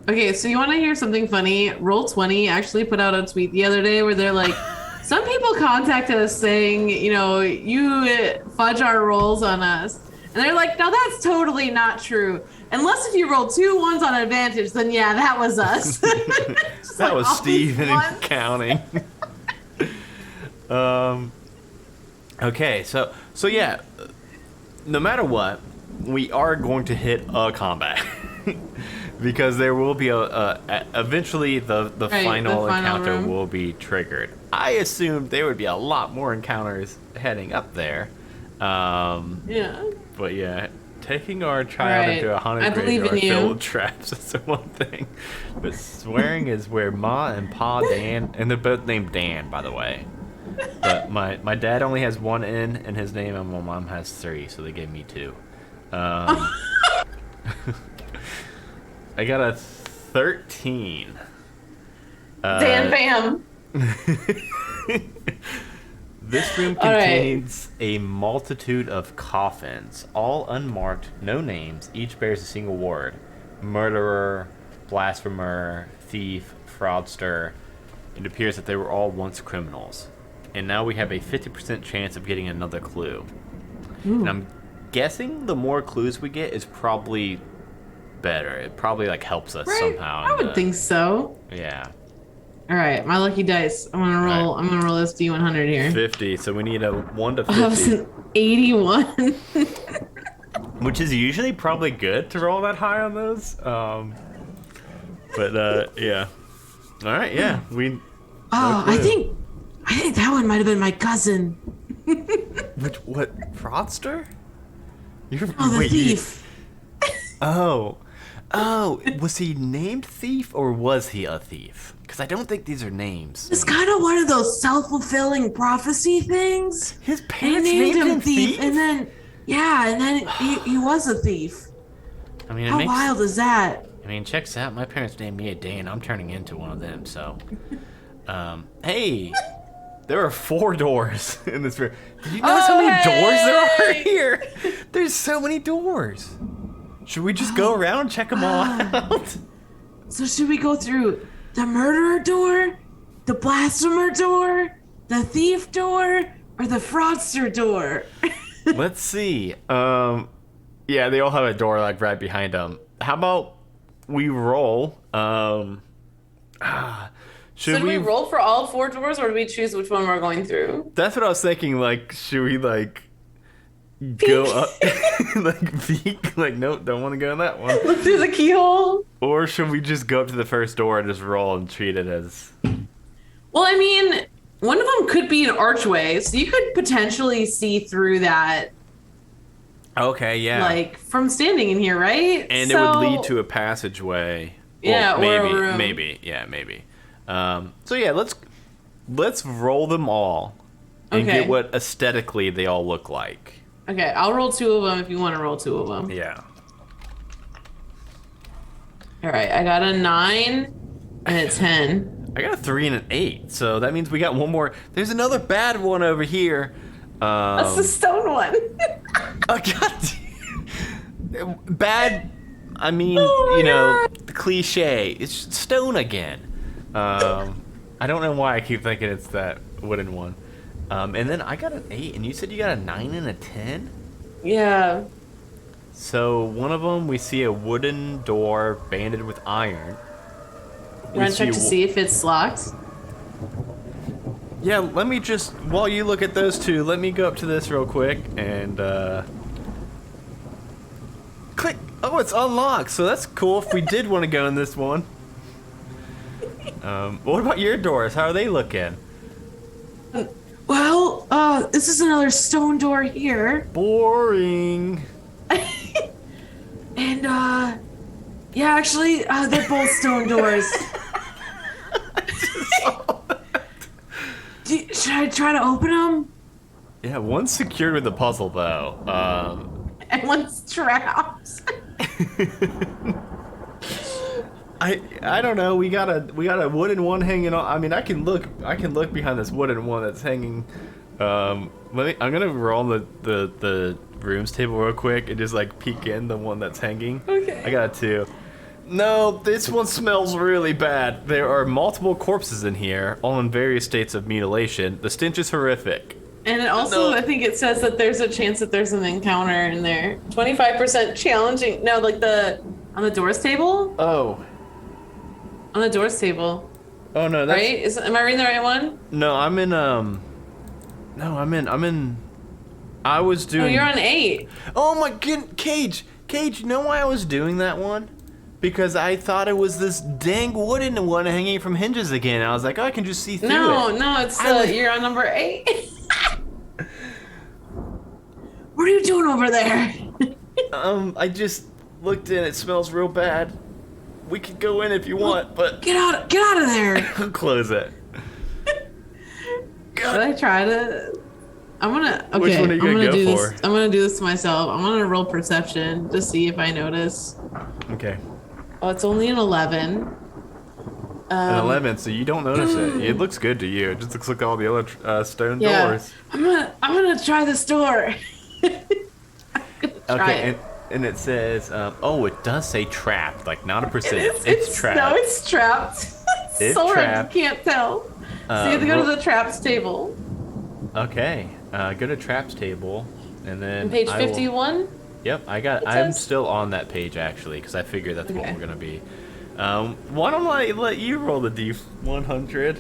Okay, so you want to hear something funny? Roll20 actually put out a tweet the other day where they're like, some people contacted us saying, you know, you fudge our rolls on us. And they're like, no, that's totally not true. Unless if you roll 2 ones on advantage, then yeah, that was us. That like was all Steven these ones. counting. Okay, so yeah, no matter what, we are going to hit a combat because there will be eventually the final encounter room will be triggered. I assumed there would be a lot more encounters heading up there. Yeah. But yeah, taking our child Right. into a haunted I believe graveyard in you. filled with traps is the one thing. But swearing is where Ma and Pa Dan, and they're both named Dan, by the way. But my dad only has 1 N in his name, and my mom has 3, so they gave me 2. I got a 13. Dan Bam. This room contains a multitude of coffins, all unmarked, no names. Each bears a single word: murderer, blasphemer, thief, fraudster. It appears that they were all once criminals, and now we have a 50% chance of getting another clue. Ooh. And I'm guessing the more clues we get is probably better. It probably like helps us somehow. I would think so. Yeah. All right, my lucky dice. I'm gonna roll. I'm gonna roll this D100 here. 50. So we need a 1 to 50. That was an 81. Which is usually probably good to roll that high on those. Yeah. All right, yeah. I think that one might have been my cousin. What? Fraudster? The thief. Oh, was he named Thief or was he a thief? Because I don't think these are names. It's kind of one of those self-fulfilling prophecy things. His parents They named him Thief? and then he was a thief. I mean, How wild is that? I mean, check this out. My parents named me a day, and I'm turning into one of them. So, hey, there are 4 doors in this room. Did you notice how many doors there are here? There's so many doors. Should we just go around and check them all out? So should we go through the murderer door, the blasphemer door, the thief door, or the fraudster door? Let's see. Yeah, they all have a door like right behind them. How about we roll? Should we roll for all 4 doors, or do we choose which one we're going through? That's what I was thinking. Like, should we like go up, like peek? Like, nope, don't want to go in that one. Look through the keyhole. Or should we just go up to the first door and just roll and treat it as? Well, I mean, one of them could be an archway, so you could potentially see through that. Okay, yeah. Like from standing in here, right? And it would lead to a passageway. Yeah, well, or a room. Maybe. So yeah, let's roll them all and get what aesthetically they all look like. Okay, I'll roll 2 of them if you want to roll 2 of them. Yeah. All right, I got a 9 and a 10. I got a 3 and an 8, so that means we got one more. There's another bad one over here. That's the stone one. Oh, God. Bad. I mean, the cliche. It's stone again. I don't know why I keep thinking it's that wooden one. And then I got an 8, and you said you got a 9 and a 10? Yeah. So one of them, we see a wooden door banded with iron. You want to check to see if it's locked? Yeah, let me just, while you look at those 2, let me go up to this real quick and, click. Oh, it's unlocked, so that's cool if we did want to go in this one. What about your doors? How are they looking? Well, this is another stone door here. Boring. And, yeah, actually, they're both stone doors. Should I try to open them? Yeah, one's secured with a puzzle, though. And one's trapped. I don't know. We got a wooden one hanging on. I mean, I can look behind this wooden one that's hanging. I'm gonna roll the rooms table real quick and just like peek in the one that's hanging. Okay. I got 2. No, this one smells really bad. There are multiple corpses in here, all in various states of mutilation. The stench is horrific. And it also, I think it says that there's a chance that there's an encounter in there. 25% challenging. No, like on the doors table? Oh. On the doors table. Oh no, that's right? Am I reading the right one? No, I'm in I was doing. Oh, you're on 8. Oh my god, Cage, you know why I was doing that one? Because I thought it was this dang wooden one hanging from hinges again. I was like, oh, I can just see through it. No, it's you're on number 8. What are you doing over there? I just looked in. It smells real bad. We could go in if you want, but get out of there. I'll close it. Should I try to? I'm gonna. Okay, Which one are you gonna go for? I'm gonna do this to myself. I'm gonna roll perception to see if I notice. Okay. Oh, it's only an 11. An 11, so you don't notice it. It looks good to you. It just looks like all the other stone Yeah. doors. I'm gonna try this door. Okay, and it says, oh, it does say trapped, like not a percent. It's trapped. No, it's trapped. It's so trapped. You can't tell. So you have to go to the traps table. Okay, go to traps table, and then Page 51. Yep, I'm still on that page actually, because I figured that's what we're gonna be. Why don't I let you roll the D100?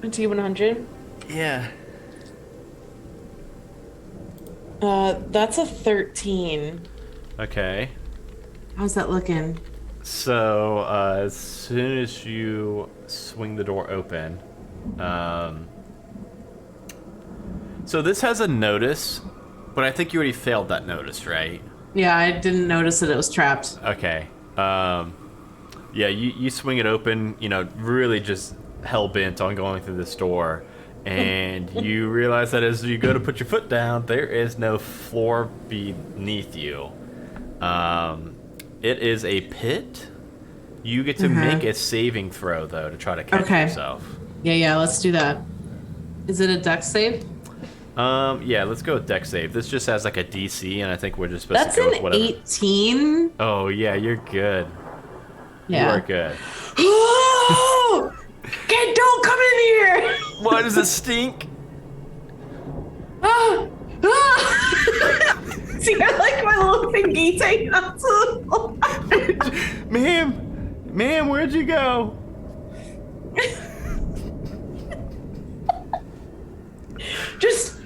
D100. Yeah. That's a 13. Okay. How's that looking? So, as soon as you swing the door open, so this has a notice, but I think you already failed that notice, right? Yeah, I didn't notice that it was trapped. Okay. Yeah, you swing it open, really just hell-bent on going through this door, and you realize that as you go to put your foot down, there is no floor beneath you. It is a pit. You get to make a saving throw, though, to try to catch yourself. Yeah, let's do that. Is it a dex save? Yeah, let's go with dex save. This just has like a DC, and I think we're just supposed That's to go with an whatever. 18. Oh, yeah, you're good. Yeah. You are good. Oh! Kid, don't come in here! Why does it stink? Ah! Ah! See, I like my little thingy taking up to the floor. Ma'am, where'd you go? Just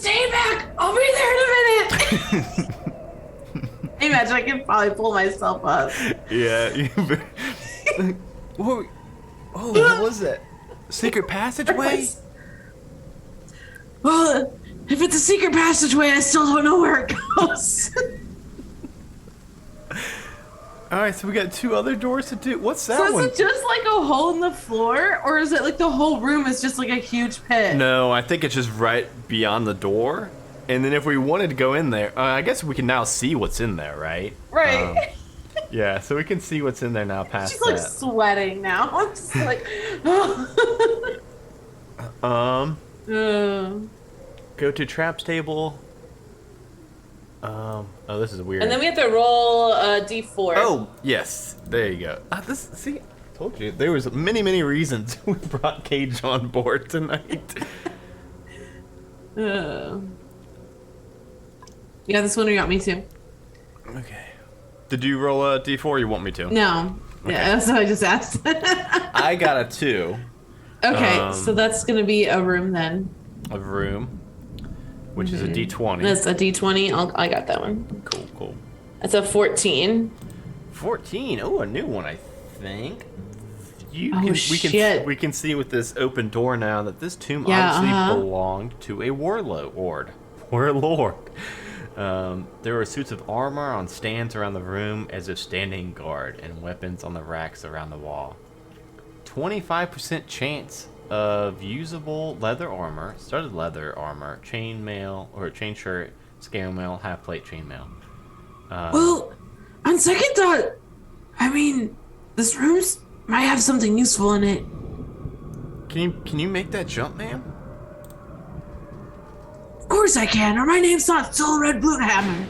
stay back. I'll be there in a minute. I imagine I can probably pull myself up. Yeah. Whoa. Oh, what was that? Secret passageway? Well, if it's a secret passageway, I still don't know where it goes. Alright, so we got 2 other doors to do. What's that So one? is it just like a hole in the floor, or is it like the whole room is just like a huge pit? No, I think it's just right beyond the door. And then if we wanted to go in there, I guess we can now see what's in there, right? Right. Yeah, so we can see what's in there now past She's that. like sweating now. I'm just like, Go to traps table. Oh, this is weird. And then we have to roll a d4. Oh, yes. There you go. See, I told you. There was many reasons we brought Cage on board tonight. Yeah, this one you got me too. Okay. Did you roll a d4 or you want me to? No. Okay. Yeah, that's what I just asked. I got a 2. Okay, so that's going to be a room then. A room, which is a d20. That's a d20. I got that one. Cool. That's a 14. 14. Oh, a new one, I think. Shit. We can see with this open door now that this tomb obviously belonged to a warlord. There were suits of armor on stands around the room as if standing guard, and weapons on the racks around the wall. 25% chance of usable leather armor, studded leather armor, chain mail or chain shirt, scale mail, half plate chain mail. Well, on second thought, I mean, this room might have something useful in it. Can you make that jump, ma'am? Of course I can, or my name's not Soul Red Bloodhammer.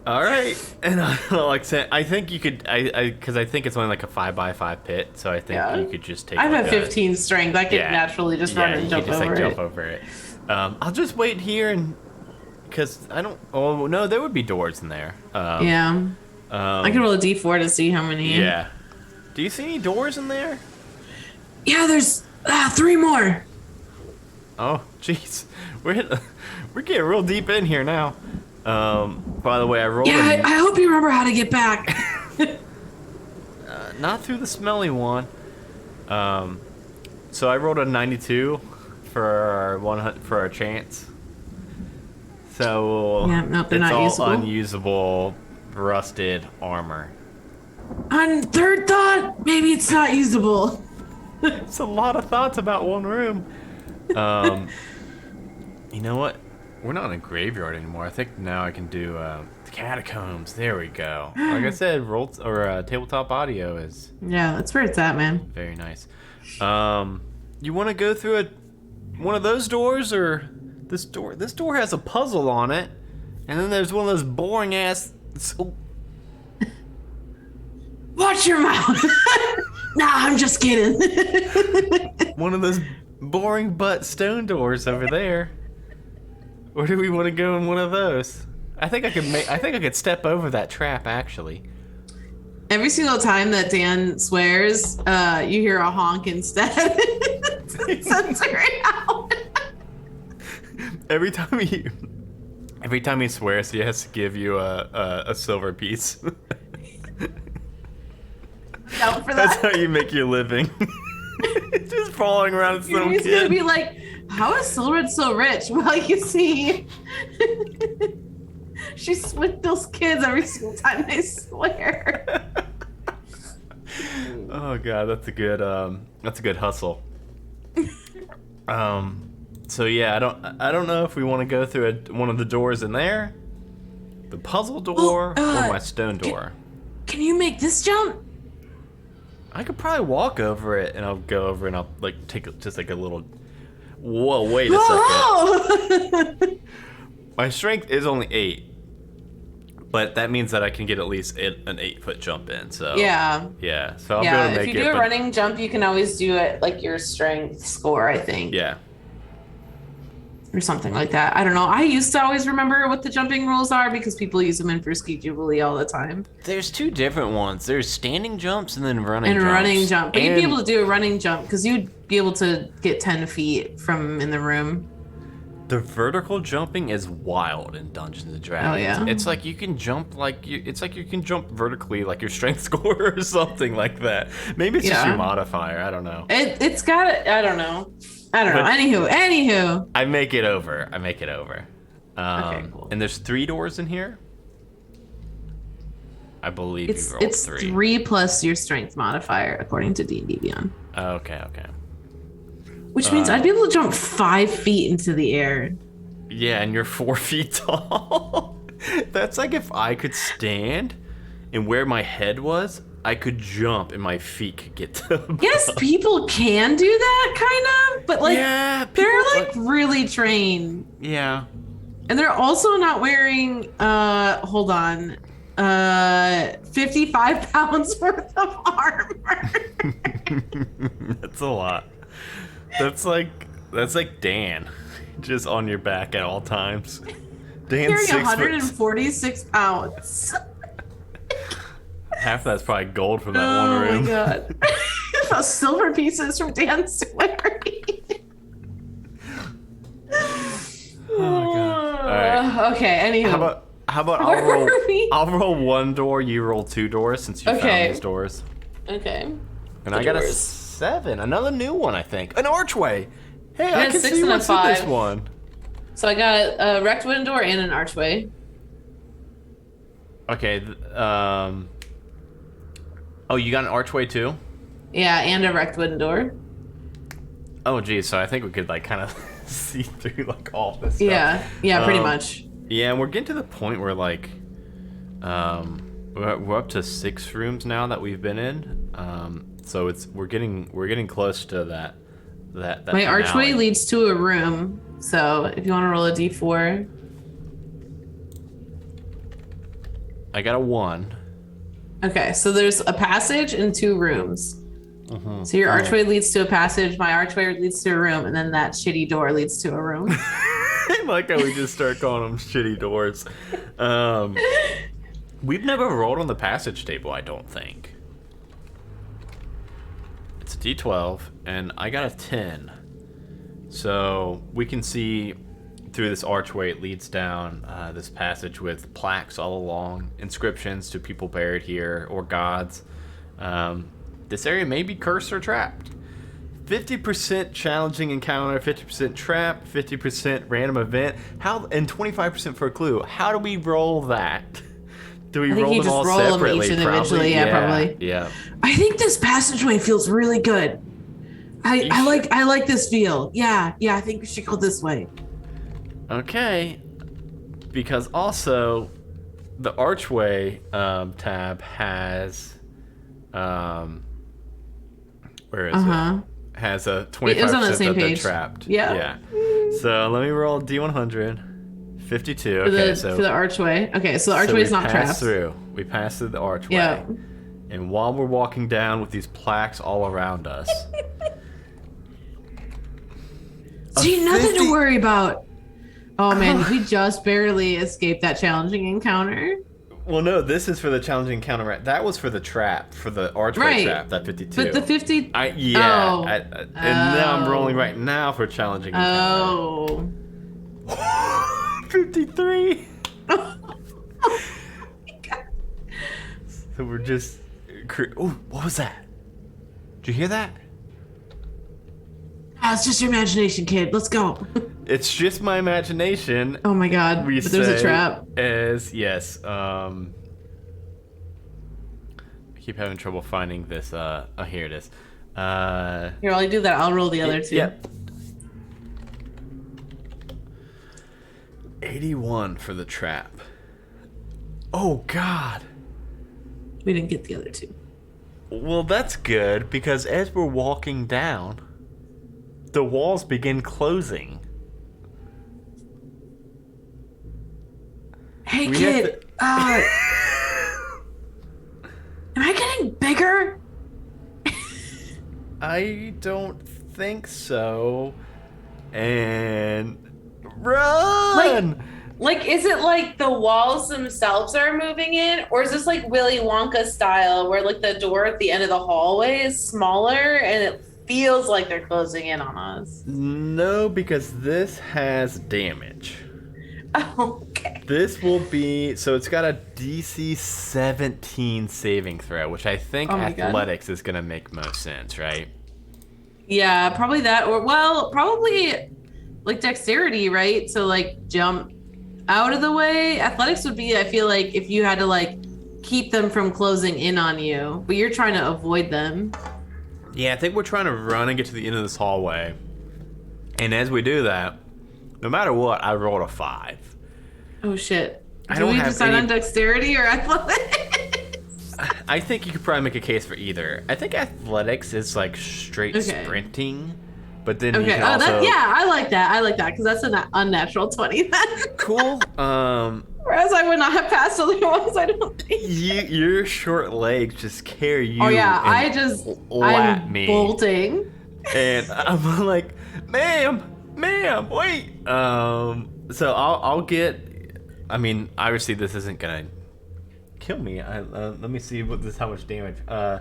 All right, and like I said, I think you could, because I think it's only like a 5x5 pit, so I think you could just take. I have like a 15 strength. I could naturally just run and jump over it. Jump over it. I'll just wait here and because I don't. Oh no, there would be doors in there. Yeah. I can roll a d4 to see how many. Yeah. Do you see any doors in there? Yeah, there's 3 more. Oh, jeez, we're getting real deep in here now. By the way, I rolled. Yeah, I hope you remember how to get back. Not through the smelly one. So I rolled a 92 for our chance. So yeah, nope, they're it's not all usable. Unusable, rusted armor. On third thought, maybe it's not usable. It's a lot of thoughts about one room. You know what? We're not in a graveyard anymore. I think now I can do the catacombs. There we go. Like I said, tabletop audio is Yeah, that's where it's at, man. very nice. You want to go through one of those doors or this door? This door has a puzzle on it, and then there's one of those boring ass. Watch your mouth. Nah, I'm just kidding. One of those boring butt stone doors over there. Or do we want to go in one of those? I think I could step over that trap actually. Every single time that Dan swears, you hear a honk instead. Censor it out. Every time he swears, he has to give you a silver piece. Out for That's that. how you make your living. Just following around some He's kid. gonna be like, how is Silred so rich? Well, you see, she swindles kids every single time they swear. Oh god, that's a good hustle. So yeah, I don't know if we want to go through one of the doors in there, the puzzle door, or my stone door. Can you make this jump? I could probably walk over it, and I'll go over and I'll like take just like a little. Whoa! Wait a second. My strength is only 8, but that means that I can get at least an 8-foot jump in. So Yeah. yeah. So I'll be able to make it. If you do a running jump, you can always do it like your strength score, I think. Yeah. Or something like that. I don't know. I used to always remember what the jumping rules are because people use them in Brewski Jubilee all the time. There's 2 different ones. There's standing jumps and then running And jumps. a running jump. But you'd be able to do a running jump because you'd be able to get 10 feet from in the room. The vertical jumping is wild in Dungeons and Dragons. Oh, yeah? It's like you can jump it's like you can jump vertically like your strength score or something like that. Maybe it's just Yeah. your modifier. I don't know. It's got, I don't know. But Anywho. I make it over. Okay, cool. And there's 3 doors in here. I believe you rolled It's 3 plus your strength modifier according to D&D Beyond. Okay. Which means I'd be able to jump 5 feet into the air. Yeah, and you're 4 feet tall. That's like if I could stand and where my head was, I could jump and my feet could get to. Yes, people can do that kind of, but like Yeah, they're people, like really trained. Yeah. And they're also not wearing 55 pounds worth of armor. That's a lot. That's like Dan, just on your back at all times. Dan's Carrying 6 foot. 146 pounds. Half that's probably gold from that one room. Oh my god. Those silver pieces from Dan's swearing. Oh god. All right. Okay, anywho. How about Where were we? I'll roll 1 door, you roll 2 doors since you found these doors. Okay. And I got a 7, another new one I think. An archway. Hey, I got can 6 see and a what's in this 5. one. So I got a wrecked wooden door and an archway. Okay, oh, you got an archway too? Yeah, and a wrecked wooden door. Oh geez, so I think we could like kind of see through like all this stuff. Yeah, pretty much. Yeah, and we're getting to the point where like we're up to 6 rooms now that we've been in. So we're getting close to that My archway finale. leads to a room, so if you want to roll a d4. I got a 1. Okay, so there's a passage and 2 rooms. So your archway leads to a passage, my archway leads to a room, and then that shitty door leads to a room. I like how we just start calling them shitty doors. We've never rolled on the passage table, I don't think. It's a D12, and I got a 10. So we can see through this archway it leads down this passage with plaques all along, inscriptions to people buried here or gods. This area may be cursed or trapped. 50% challenging encounter, 50% trap, 50% random event, and 25% for a clue. How do we roll that? Do we I think roll you them just all roll them separately? each individually, Probably? probably. Yeah. I think this passageway feels really good. I like this feel. Yeah, I think we should go this way. Okay. Because also, the archway tab has, where is it? Has a 25% It was on the same that they're page. trapped. Yeah. So let me roll D100. 52. Okay, so for the archway. Okay, so the archway is not trapped. We pass through the archway. Yeah. And while we're walking down with these plaques all around us. See, nothing to worry about. Oh man, we just barely escaped that challenging encounter. Well, no, this is for the challenging encounter. Right? That was for the trap, for the archway trap, that 52. But the 50... and now I'm rolling right now for challenging encounter. 53. Oh my God. So we're just... Oh, what was that? Did you hear that? Oh, it's just your imagination, kid. Let's go. It's just my imagination. Oh my God, But there's a trap. Yes. I keep having trouble finding this. Oh, here it is. Here, while you do that, I'll roll the other two. Yep. 81 for the trap. Oh, God. We didn't get the other two. Well, that's good, because as we're walking down, the walls begin closing. Hey, kid. Am I getting bigger? I don't think so. And run! Like, is it like the walls themselves are moving in, or is this like Willy Wonka style, where like the door at the end of the hallway is smaller and it feels like they're closing in on us? No, because this has damage. Oh, okay. This will be, so it's got a DC 17 saving throw, which I think athletics is going to make most sense, right? Yeah, probably that, or well, probably like dexterity, right? So like jump out of the way. Athletics would be, I feel like, if you had to like keep them from closing in on you, but you're trying to avoid them. Yeah, I think we're trying to run and get to the end of this hallway. And as we do that, no matter what, I rolled a 5. Oh shit. I Do don't we have decide any... on dexterity or athletics? I think you could probably make a case for either. I think athletics is like straight sprinting, but then you can also... I like that. I like that, because that's an unnatural 20 then. Cool. Whereas I would not have passed otherwise, I don't think. Your short legs just carry you. Oh yeah, I'm me. Bolting. And I'm like, ma'am, wait. So I'll get. I mean, obviously this isn't gonna kill me. Let me see how much damage. I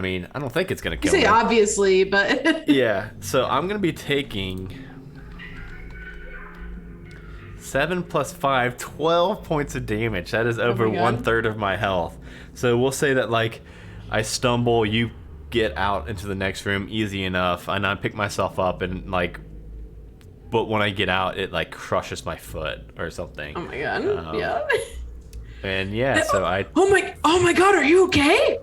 mean, I don't think it's gonna kill me. You say obviously, but yeah. So I'm gonna be taking 7 + 5, 12 points of damage. That is over 1/3 of my health. So we'll say that like I stumble, you get out into the next room easy enough, and I pick myself up and like. But when I get out, it like crushes my foot or something. Oh my God! Yeah. And yeah, so I. Oh my God! Are you okay?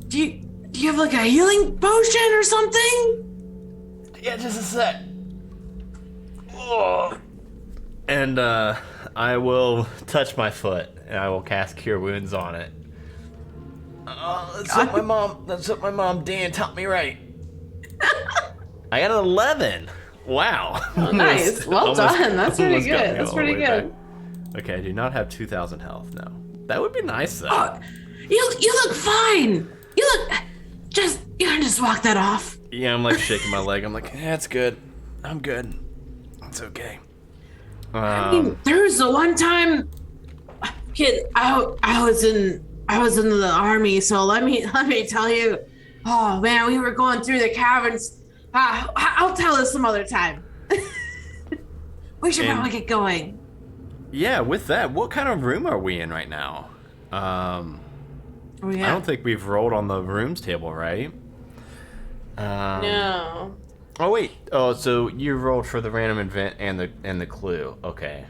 Do you have like a healing potion or something? Yeah, just a sec. Oh. And I will touch my foot and I will cast Cure Wounds on it. That's what my mom Dan taught me right. I got an 11. Wow. Oh, nice. Well done. That's pretty good. That's pretty good. Okay, I do not have 2,000 health now. That would be nice though. Oh, you look fine. You can just walk that off. Yeah, I'm like shaking my leg. I'm like, yeah, it's good. I'm good. It's okay. I mean, there was the one time, kid, I was in the army, so let me tell you. Oh man, we were going through the caverns. I'll tell us some other time. We should probably get going. Yeah, with that, what kind of room are we in right now? I don't think we've rolled on the rooms table, right? No. Oh wait. Oh, so you rolled for the random event and the clue. Okay.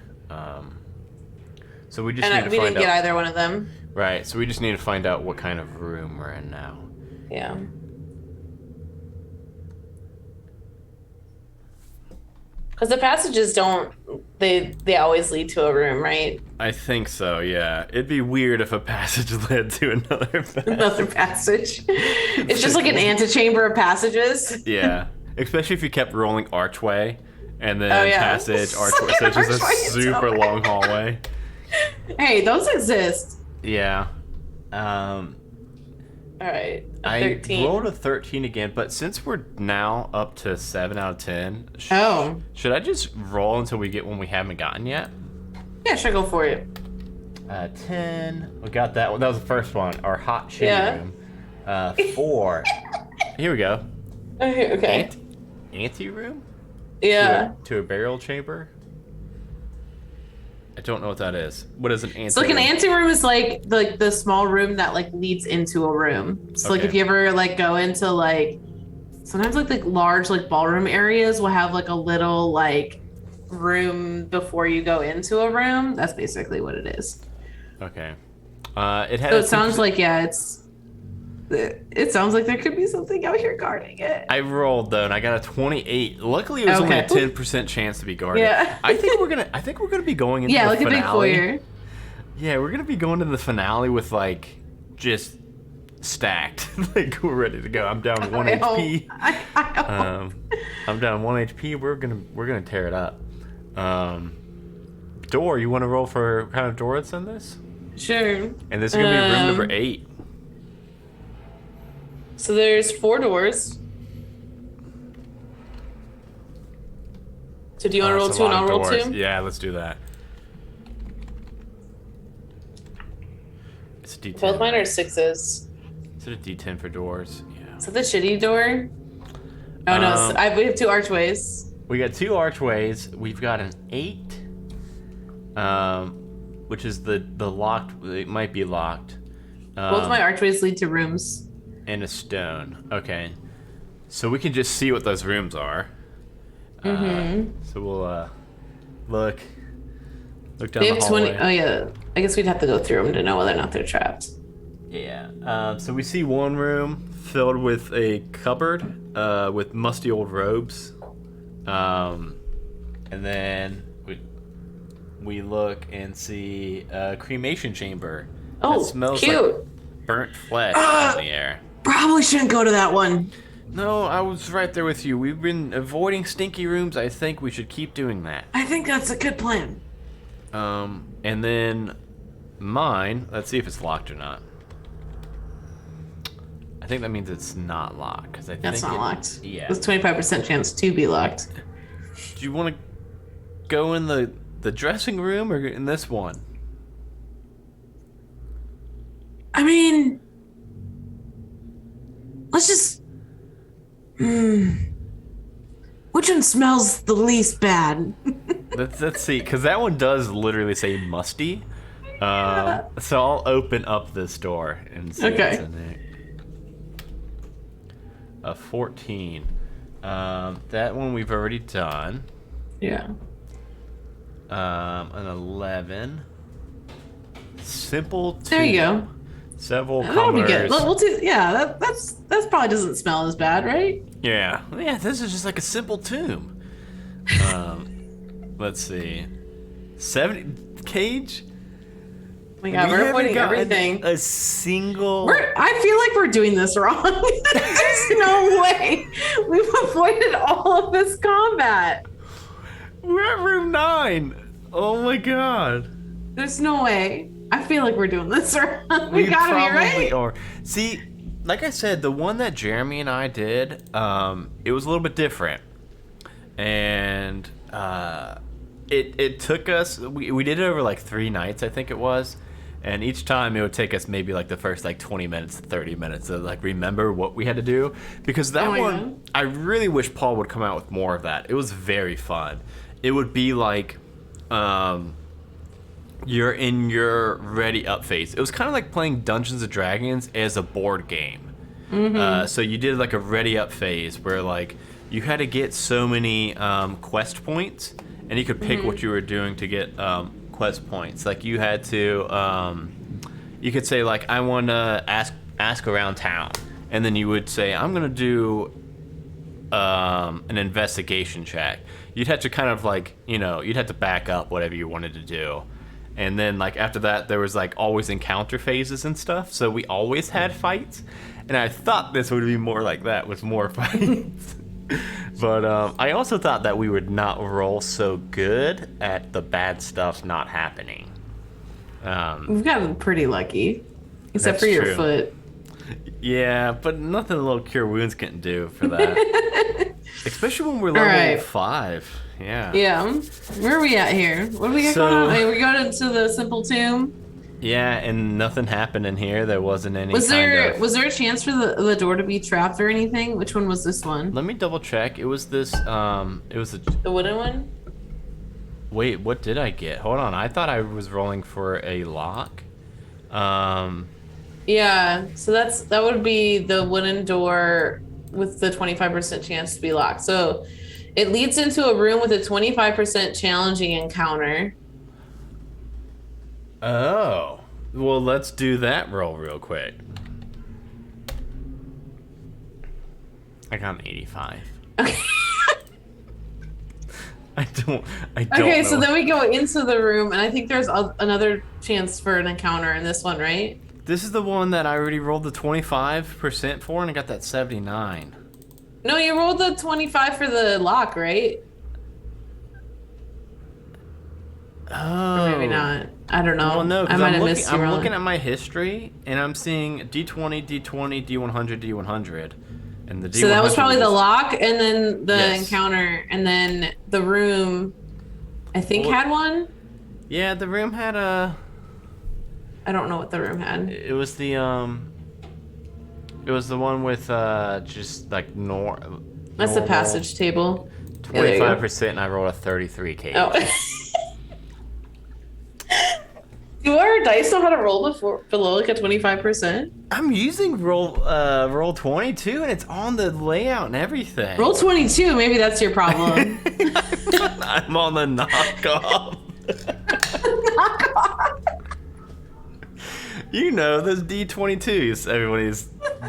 So we just need to find out. We didn't get either one of them. Right. So we just need to find out what kind of room we're in now. Yeah. Because the passages don't, they always lead to a room, right? I think so, yeah. It'd be weird if a passage led to another passage. Another passage. It's just like an antechamber of passages. Yeah. Especially if you kept rolling archway and then passage, archway. So it's just a Archway super long hallway. Hey, those exist. Yeah. All right. I 13. rolled a 13 again, but since we're now up to 7 out of 10, should I just roll until we get one we haven't gotten yet? Yeah, sure, go for it. 10. We got that one. That was the first one. Our hot shitty room. 4. Here we go. Okay. Ante room? Yeah. To a burial chamber? I don't know what that is. What is an ante? So like an ante room is like the small room that like leads into a room. So like if you ever like go into like sometimes like the large like ballroom areas will have like a little like room before you go into a room. That's basically what it is. Okay. It has. So it sounds like it sounds like there could be something out here guarding it. I rolled though, and I got a 28. Luckily, it was only a 10% chance to be guarded. Yeah. I think we're gonna be going into the like finale. a big foyer. Yeah, we're gonna be going to the finale with like just stacked. Like we're ready to go. I'm down 1 HP. I'm down 1 HP. We're gonna tear it up. Door. You want to roll for what kind of door it's in this? Sure. And this is gonna be room number 8. So there's 4 doors. So do you want to roll 2 and I'll roll 2? Yeah, let's do that. It's a D10. Both mine are 6s. Is it a D10 for doors? Yeah. Is that the shitty door? Oh no, we have 2 archways. We got 2 archways. We've got an 8, which is the locked. It might be locked. Both my archways lead to rooms. And a stone. Okay. So we can just see what those rooms are. So we'll look down They the have hallway. 20. Oh yeah. I guess we'd have to go through them to know whether or not they're trapped. Yeah. So we see one room filled with a cupboard with musty old robes. And then we look and see a cremation chamber. Oh, that smells cute. like burnt flesh in the air. Probably shouldn't go to that one. No, I was right there with you. We've been avoiding stinky rooms. I think we should keep doing that. I think that's a good plan. And then mine. Let's see if it's locked or not. I think that means it's not locked because I think That's not locked. Yeah. There's 25% chance to be locked. Do you want to go in the dressing room or in this one? I mean, let's just. Which one smells the least bad? Let's see, because that one does literally say musty. So I'll open up this door and see what's in there. A 14. That one we've already done. Yeah. An 11. Simple 2. There you go. Several That'll be good. comers. We'll do. Yeah, that's probably doesn't smell as bad, right? Yeah. This is just like a simple tomb. Let's see. 70 cage. Oh my God, we're avoiding everything. A single. I feel like we're doing this wrong. There's no way we've avoided all of this combat. We're at room 9. Oh my God. There's no way. I feel like we're doing this wrong. We gotta be probably right. are. See, like I said, the one that Jeremy and I did, it was a little bit different, and it took us. We did it over like 3 nights, I think it was, and each time it would take us maybe like the first like 20 minutes, 30 minutes to like remember what we had to do, because that one I really wish Paul would come out with more of that. It was very fun. It would be like, you're in your ready up phase. It was kind of like playing Dungeons and Dragons as a board game. So you did like a ready up phase where like you had to get so many quest points, and you could pick what you were doing to get quest points. Like you had to, you could say like, I want to ask around town, and then you would say, I'm gonna do an investigation check. You'd have to kind of like, you'd have to back up whatever you wanted to do. And then like after that, there was like always encounter phases and stuff. So we always had fights. And I thought this would be more like that with more fights. But I also thought that we would not roll so good at the bad stuff not happening. We've gotten pretty lucky. Except That's for your true. foot. Yeah, but nothing a little Cure Wounds can do for that. Especially when we're level Alright. 5. Yeah. Yeah. Where are we at here? What do we got So- going on? Hey, we got into the simple tomb. Yeah, and nothing happened in here. There wasn't any Was there kind was there a chance for the door to be trapped or anything? Which one was this one? Let me double check. It was this, it was a... The wooden one? Wait, what did I get? Hold on. I thought I was rolling for a lock. Yeah. So that would be the wooden door with the 25% chance to be locked. So it leads into a room with a 25% challenging encounter. Oh. Well, let's do that roll real quick. I got an 85. Okay. I don't Okay, know. so then we go into the room, and I think there's another chance for an encounter in this one, right? This is the one that I already rolled the 25% for, and I got that 79. No, you rolled the 25 for the lock, right? Oh. Or maybe not. I don't know. Well, no, I because might have missed you I'm rolling. looking at my history, and I'm seeing D20, D20, D100, D100. And the D100 So that was probably the lock, and then the Yes. encounter, and then the room, I think, Well- had one. Yeah, the room had a... I don't know what the room had. It was the, It was the one with, just, like, That's the normal passage table. Yeah, there you go. 25%, and I rolled a 33K. Oh. Do our dice know how to roll below like a 25%? I'm using roll 22, and it's on the layout and everything. Roll 22, maybe that's your problem. I'm on the knockoff. You know, those D22s,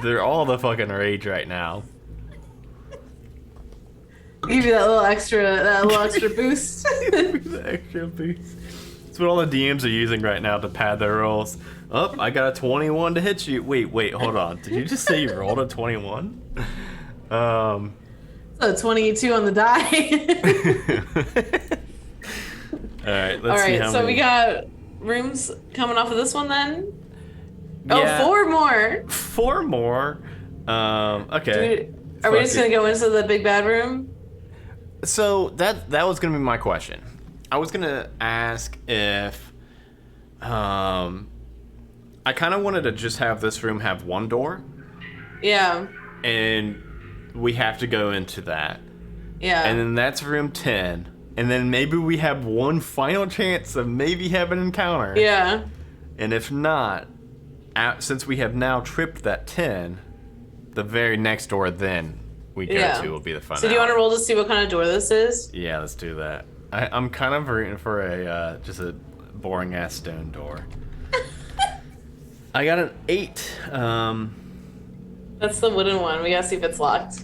they're all the fucking rage right now. Give you that little extra boost. The extra boost. That's what all the DMs are using right now to pad their rolls. Oh, I got a 21 to hit you. Wait, hold on. Did you just say you rolled a 21? So 22 on the die. Alright, let's All see right, how so many. we got rooms coming off of this one then. Yeah. Oh, 4 more. 4 more. Okay. Are we Fuck just it. gonna go into the big bad room? So that was gonna be my question. I was gonna ask if I kind of wanted to just have this room have one door, Yeah. and we have to go into that, Yeah. and then that's room 10, and then maybe we have one final chance of maybe having an encounter. yeah. And if not, since we have now tripped that 10, the very next door then we go Yeah. to will be the final. So do you want to roll to see what kind of door this is? Yeah, let's do that. I'm kind of rooting for a just a boring ass stone door. I got an 8. That's the wooden one. We gotta see if it's locked.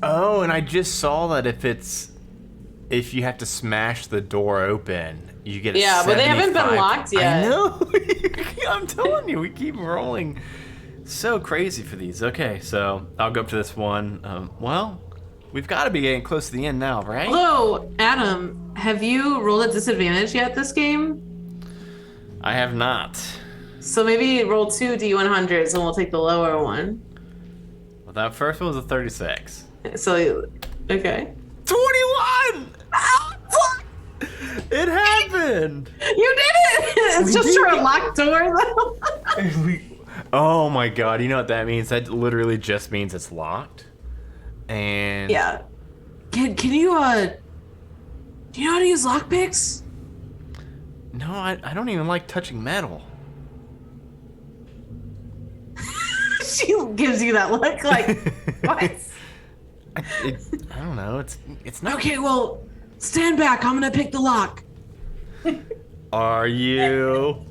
Oh, and I just saw that if you have to smash the door open, you get a Yeah, but they haven't been 75. locked yet. I know. I'm telling you, we keep rolling so crazy for these. Okay, so I'll go up to this one. Well, we've got to be getting close to the end now, right? Hello, Adam. Have you rolled at disadvantage yet this game? I have not. So maybe roll 2 D100s and we'll take the lower one. Well, that first one was a 36. So, okay. 21! It happened! You did it! It's We just did for a it. locked door, though. Oh my god, you know what that means? That literally just means it's locked. And Yeah. Can you, do you know how to use lockpicks? no, I don't even like touching metal. She gives you that look like, what? I don't know. It's not. Okay, well, stand back. I'm gonna pick the lock. Are you?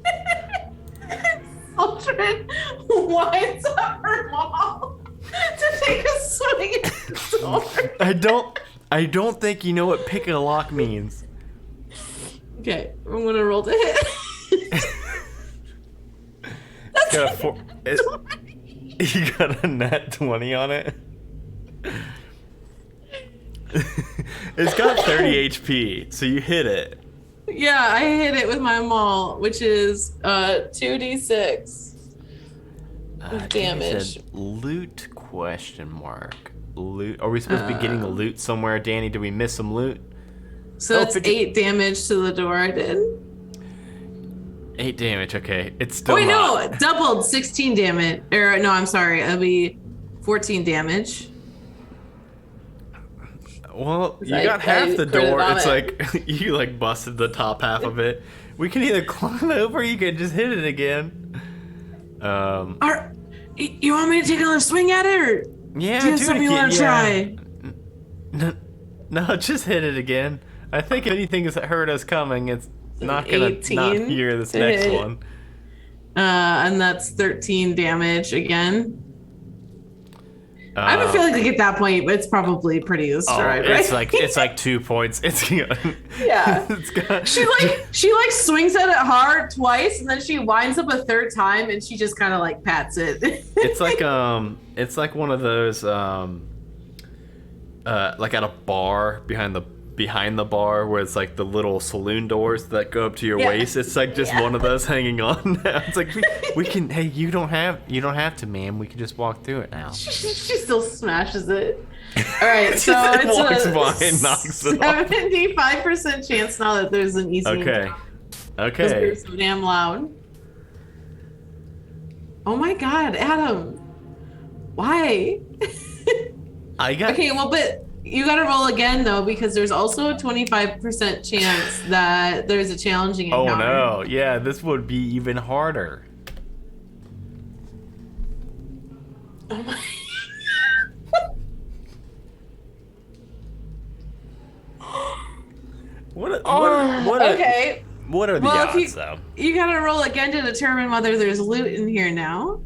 Children winds up her mom. to take a swing at the door. I don't think you know what pick a lock means. Okay, I'm gonna roll to hit. You got a nat 20 on it. It's got 30 HP, so you hit it. Yeah, I hit it with my maul, which is 2d6 damage. Loot question mark. Loot. Are we supposed to be getting the loot somewhere, Danny? Did we miss some loot? So that's 8 damage to the door I did. 8 damage, okay. It's still no, doubled 16 damage. Or no, I'm sorry, it'll be 14 damage. Well, you got half the door. It's like you like busted the top half of it. We can either climb over, or you can just hit it again. You want me to take another swing at it, or yeah, do you have something you want to try? No, just hit it again. I think if anything has heard us coming, it's not gonna not hear this next one. And that's 13 damage again. I have a feeling like at that point it's probably pretty destroyed, right? It's like 2 points. It's yeah. She swings at it hard twice, and then she winds up a third time, and she just kind of like pats it. It's like one of those like at a bar behind the bar where it's like the little saloon doors that go up to your waist. It's like just one of those hanging on now. It's like we can. Hey, you don't have to, ma'am. We can just walk through it now. She still smashes it. All right, so it's walks by and knocks it off. 75% chance now that there's an easy. Okay. Because we're so damn loud. Oh my God, Adam! Why? Okay, well, but. You gotta roll again though, because there's also a 25% chance that there's a challenging encounter. Oh no, yeah, this would be even harder. Oh my. Okay. What are the odds though? You gotta roll again to determine whether there's loot in here now.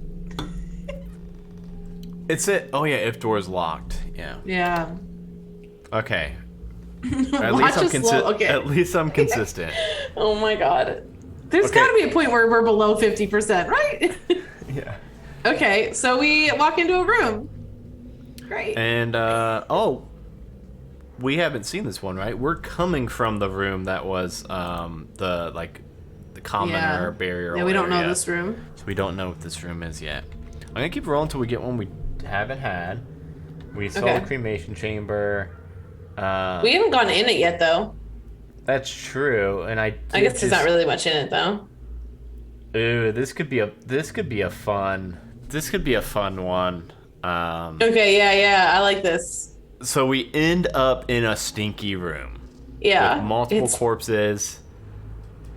Oh yeah, if door's locked. Yeah. Yeah. Okay. At least I'm consistent. Oh my God. There's got to be a point where we're below 50%, right? Yeah. Okay, so we walk into a room. Great. And we haven't seen this one, right? We're coming from the room that was the commoner barrier. Yeah, we don't know this room. So we don't know what this room is yet. I'm gonna keep rolling until we get one we haven't had. We saw the cremation chamber. We haven't gone in it yet, though. That's true, and I guess there's not really much in it, though. Ooh, this could be a fun one. Okay, yeah, I like this. So we end up in a stinky room. Yeah. With multiple corpses.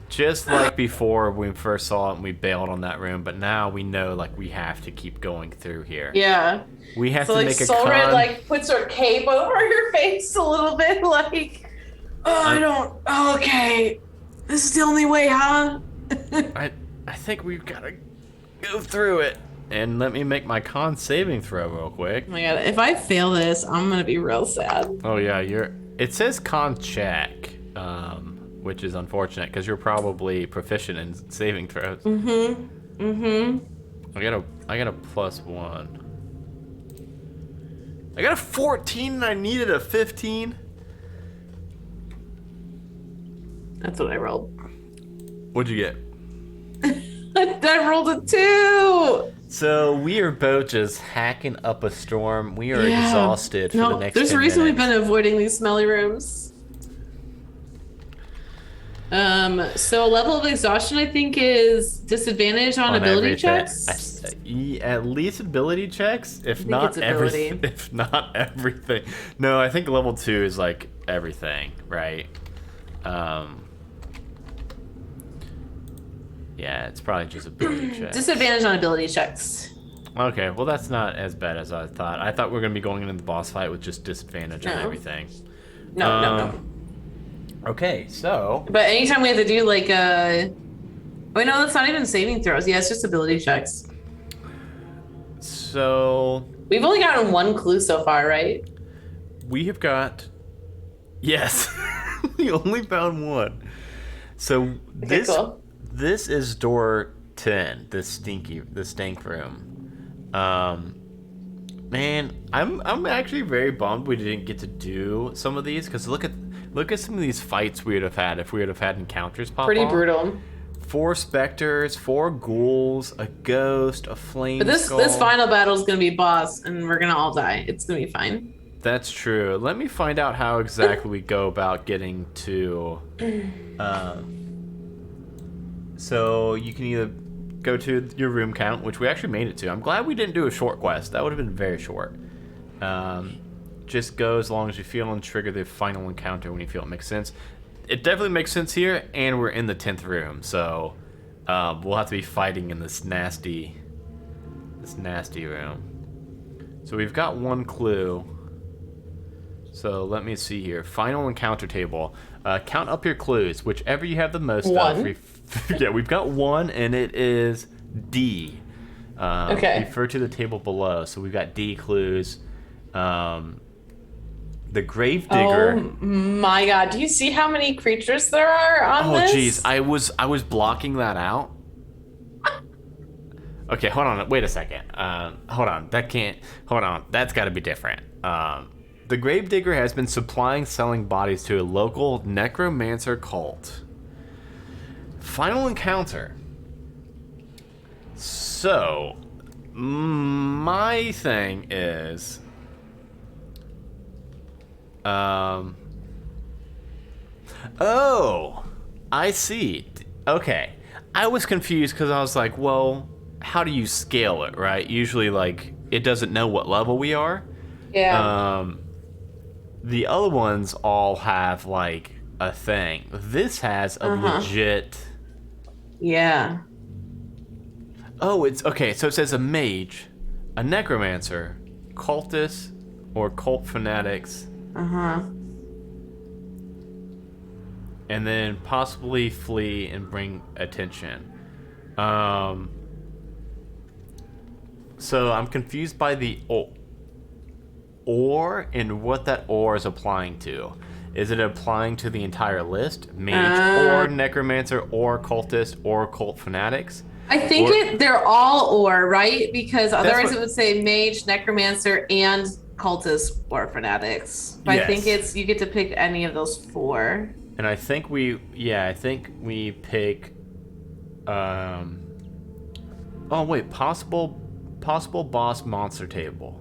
Just like before when we first saw it and we bailed on that room, but now we know like we have to keep going through here. Yeah. We have to make a Soul Red like puts her cape over your face a little bit, like, okay, this is the only way, huh? I think we've got to go through it. And let me make my con saving throw real quick. Oh my God, if I fail this, I'm gonna be real sad. Oh yeah, it says con check, which is unfortunate because you're probably proficient in saving throws. I got a +1. I got a 14 and I needed a 15. That's what I rolled. What'd you get? I rolled a 2. So we are both just hacking up a storm. We are exhausted for the next 10 there's a reason minutes. we've been avoiding these smelly rooms. So level of exhaustion, I think, is disadvantage on ability checks. At least ability checks, if not everything. If not everything. No, I think level 2 is like everything, right? Yeah, it's probably just ability checks. Disadvantage on ability checks. Okay, well that's not as bad as I thought. I thought we were gonna be going into the boss fight with just disadvantage on everything. No. Okay, so. But anytime we have to do like wait, no, that's not even saving throws. Yeah, it's just ability checks. So We've only gotten one clue so far, right? we have got. Yes, we only found one. So Okay, cool. this is door 10. This stank room. Man, I'm actually very bummed we didn't get to do some of these because look at some of these fights we would have had if we would have had encounters pop Pretty off. brutal. 4 specters, 4 ghouls, a ghost, a flame But this skull. final battle is gonna be boss, and we're gonna all die. It's gonna be fine. That's true. Let me find out how exactly we go about getting to. So you can either go to your room count, which we actually made it to. I'm glad we didn't do a short quest. That would have been very short. Just go as long as you feel and trigger the final encounter when you feel it makes sense. It definitely makes sense here, and we're in the 10th room, so we'll have to be fighting in this nasty room. So we've got one clue. So let me see here. Final encounter table. Count up your clues. Whichever you have the most One. of. Yeah, we've got one, and it is D. Okay. Refer to the table below. So we've got D clues. The Gravedigger. Oh my god! Do you see how many creatures there are on this? Oh jeez, I was blocking that out. Okay, hold on. Wait a second. Hold on. Hold on. That's got to be different. The Gravedigger has been selling bodies to a local necromancer cult. Final encounter. So, my thing is, oh, I see. Okay, I was confused because I was like, well, how do you scale it, right? Usually, like, it doesn't know what level we are. Yeah. The other ones all have like a thing. This has a legit. Yeah. Oh, it's okay. So it says a mage, a necromancer, cultists, or cult fanatics, and then possibly flee and bring attention. So I'm confused by the or and what that or is applying to. Is it applying to the entire list? Mage or necromancer or cultist or cult fanatics? I think they're all or, right? Because otherwise what- it would say mage, necromancer, and cultist or fanatics. But I think Yes. you get to pick any of those 4. And I think we pick oh wait, possible boss monster table.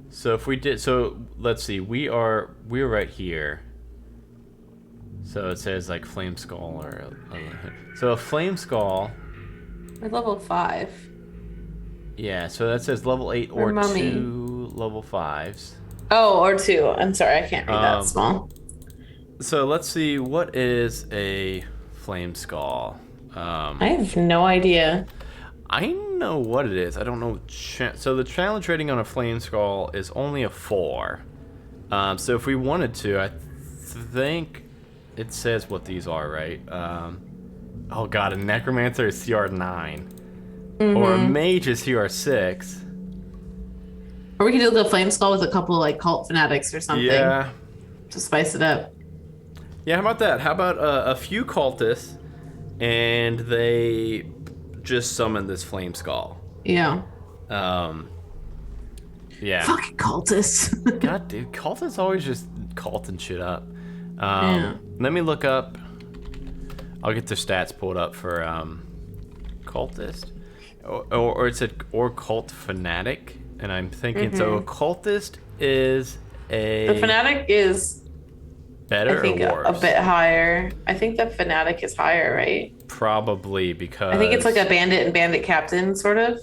So if we did, so let's see, we're right here. So it says like flame skull or so a flame skull. We're level 5. Yeah, so that says level 8 Or or mummy. 2 level 5s. Oh, or 2. I'm sorry, I can't read that small. So let's see, what is a flame skull? I have no idea. I know what it is. I don't know. So the challenge rating on a flame skull is only a 4. So if we wanted to, I think it says what these are, right? Oh god, a necromancer is CR9, or a mage is CR6. Or we could do the flame skull with a couple like cult fanatics or something. Yeah. To spice it up. Yeah. How about that? How about a few cultists, and they just summon this flame skull. Yeah. Yeah. Fucking cultists. God, dude, cultists always just culting shit up. Yeah. Let me look up. I'll get the stats pulled up for cultist, or it said or cult fanatic, and I'm thinking so. A cultist is a The fanatic is, better I think, or a worse? bit higher. I think the fanatic is higher, right? Probably because I think it's like a bandit and bandit captain, sort of.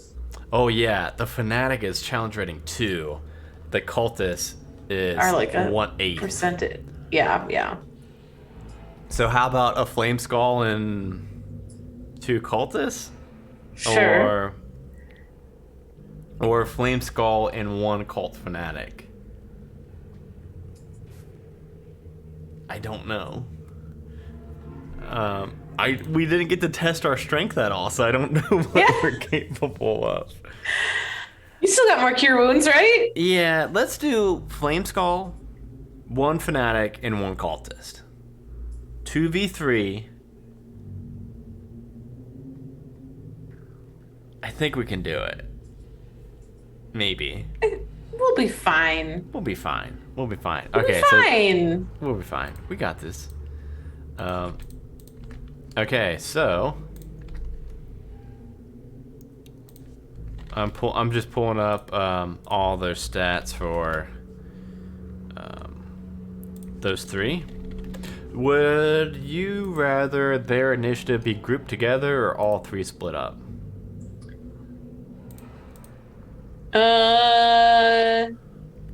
Oh yeah, the fanatic is challenge rating 2. The cultist is Or like a 1/8. percentage. Yeah, yeah. So how about a flame skull and 2 cultists? Sure. Or a flame skull and 1 cult fanatic? I don't know. We didn't get to test our strength at all, so I don't know what we're capable of. You still got more cure wounds, right? Yeah, let's do Flame Skull, 1 Fanatic, and 1 Cultist. 2v3. I think we can do it. Maybe. We'll be fine. We'll be fine. We'll be fine. We'll Okay, be fine. so we'll be fine. We got this. Okay, so I'm just pulling up all their stats for those 3. Would you rather their initiative be grouped together or all 3 split up?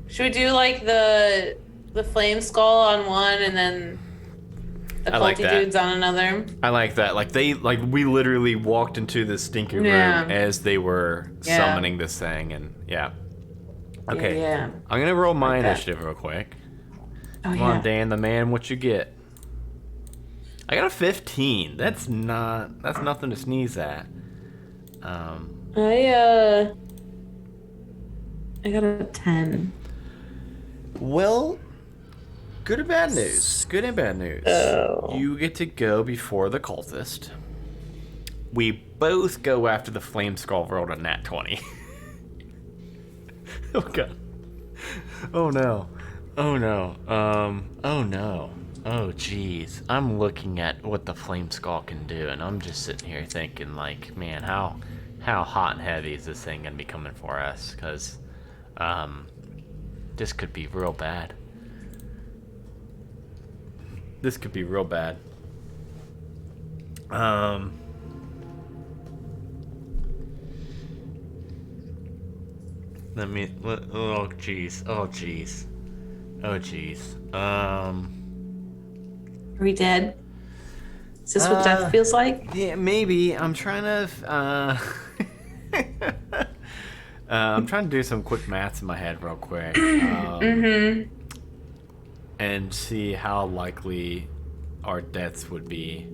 Should we do like the flame skull on one and then the culty dudes on another? I like that. Like we literally walked into this stinking room as they were summoning this thing, and Okay. Yeah. I'm gonna roll my initiative real quick. Come on, Dan the man, what you get? I got a 15. That's nothing to sneeze at. I got a 10. Well, good and bad news. Good and bad news. Oh. You get to go before the cultist. We both go after the flame skull rolled a nat 20. Oh god. Oh no. Oh no. Oh no. Oh jeez. I'm looking at what the flame skull can do, and I'm just sitting here thinking, like, man, how hot and heavy is this thing gonna be coming for us? Because this could be real bad. This could be real bad. Let me. Oh jeez. Oh jeez. Oh jeez. Are we dead? Is this what death feels like? Yeah, maybe. I'm trying to. I'm trying to do some quick maths in my head real quick. And see how likely our deaths would be.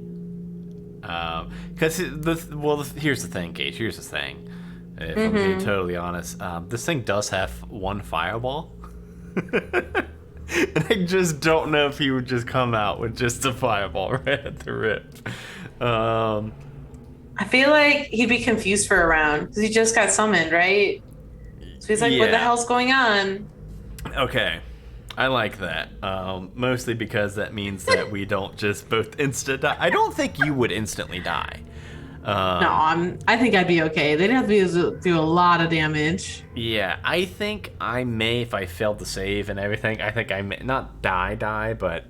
Because here's the thing, Gage. Here's the thing. If I'm being totally honest, this thing does have 1 fireball. And I just don't know if he would just come out with just a fireball right at the rip. I feel like he'd be confused for a round because he just got summoned, right? So he's like, what the hell's going on? Okay. I like that. Mostly because that means that we don't just both instant die. I don't think you would instantly die. No, I think I'd be okay. They'd have to do a lot of damage. Yeah, I think I may, if I failed to save and everything, I think I may not die, but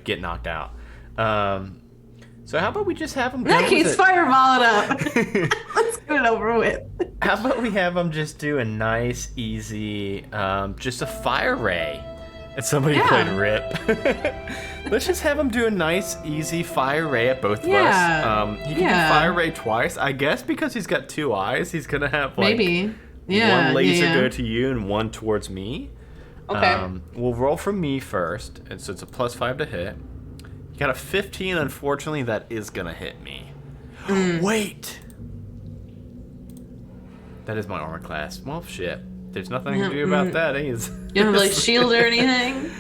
get knocked out. So how about we just have them go In that case, fireball it up. Let's get it over with. How about we have them just do a nice, easy, just a fire ray? And somebody played Rip. Let's just have him do a nice, easy fire ray at both of us. He can do fire ray twice. I guess because he's got 2 eyes, he's gonna have like one laser go to you and 1 towards me. Okay. We'll roll for me first, and so it's a +5 to hit. You got a 15. Unfortunately, that is gonna hit me. Wait. That is my armor class. Well, shit. There's nothing I can do about that. You don't have like shield or anything?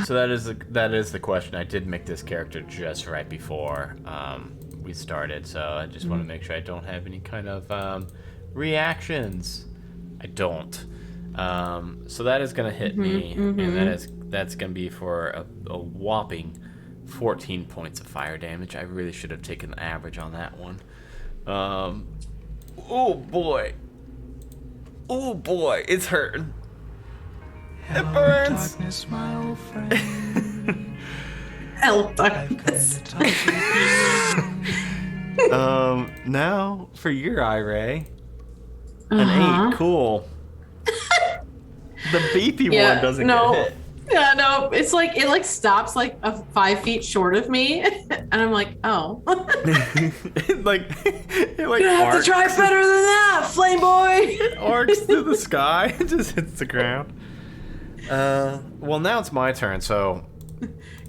So that is the question. I did make this character just right before we started, so I just want to make sure I don't have any kind of reactions. I don't. So that is gonna hit me, and that's gonna be for a whopping 14 points of fire damage. I really should have taken the average on that one. Oh boy. Oh boy, it's hurting. It burns. Darkness, my old friend. Hell, darkness. Now for your eye ray. An 8, cool. The beefy one doesn't get hit. Yeah, no, it's like it stops like 5 feet short of me, and I'm like, oh. it You have to try better than that, flame boy. It arcs through the sky. It just hits the ground. Well, now it's my turn. So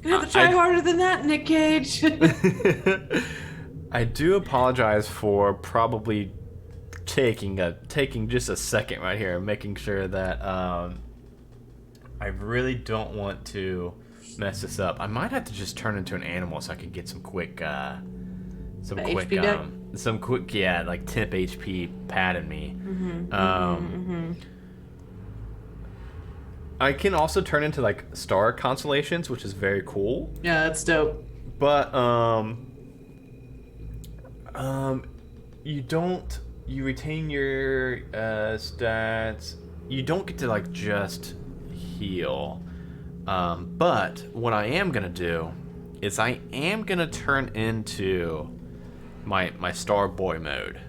You have to try harder than that, Nick Cage. I do apologize for probably taking just a second right here and making sure that I really don't want to mess this up. I might have to just turn into an animal so I can get some quick like temp HP patting me. I can also turn into like star constellations, which is very cool. Yeah, that's dope. But you retain your stats. You don't get to like just heal. But what I am gonna do is I am gonna turn into my Star Boy mode,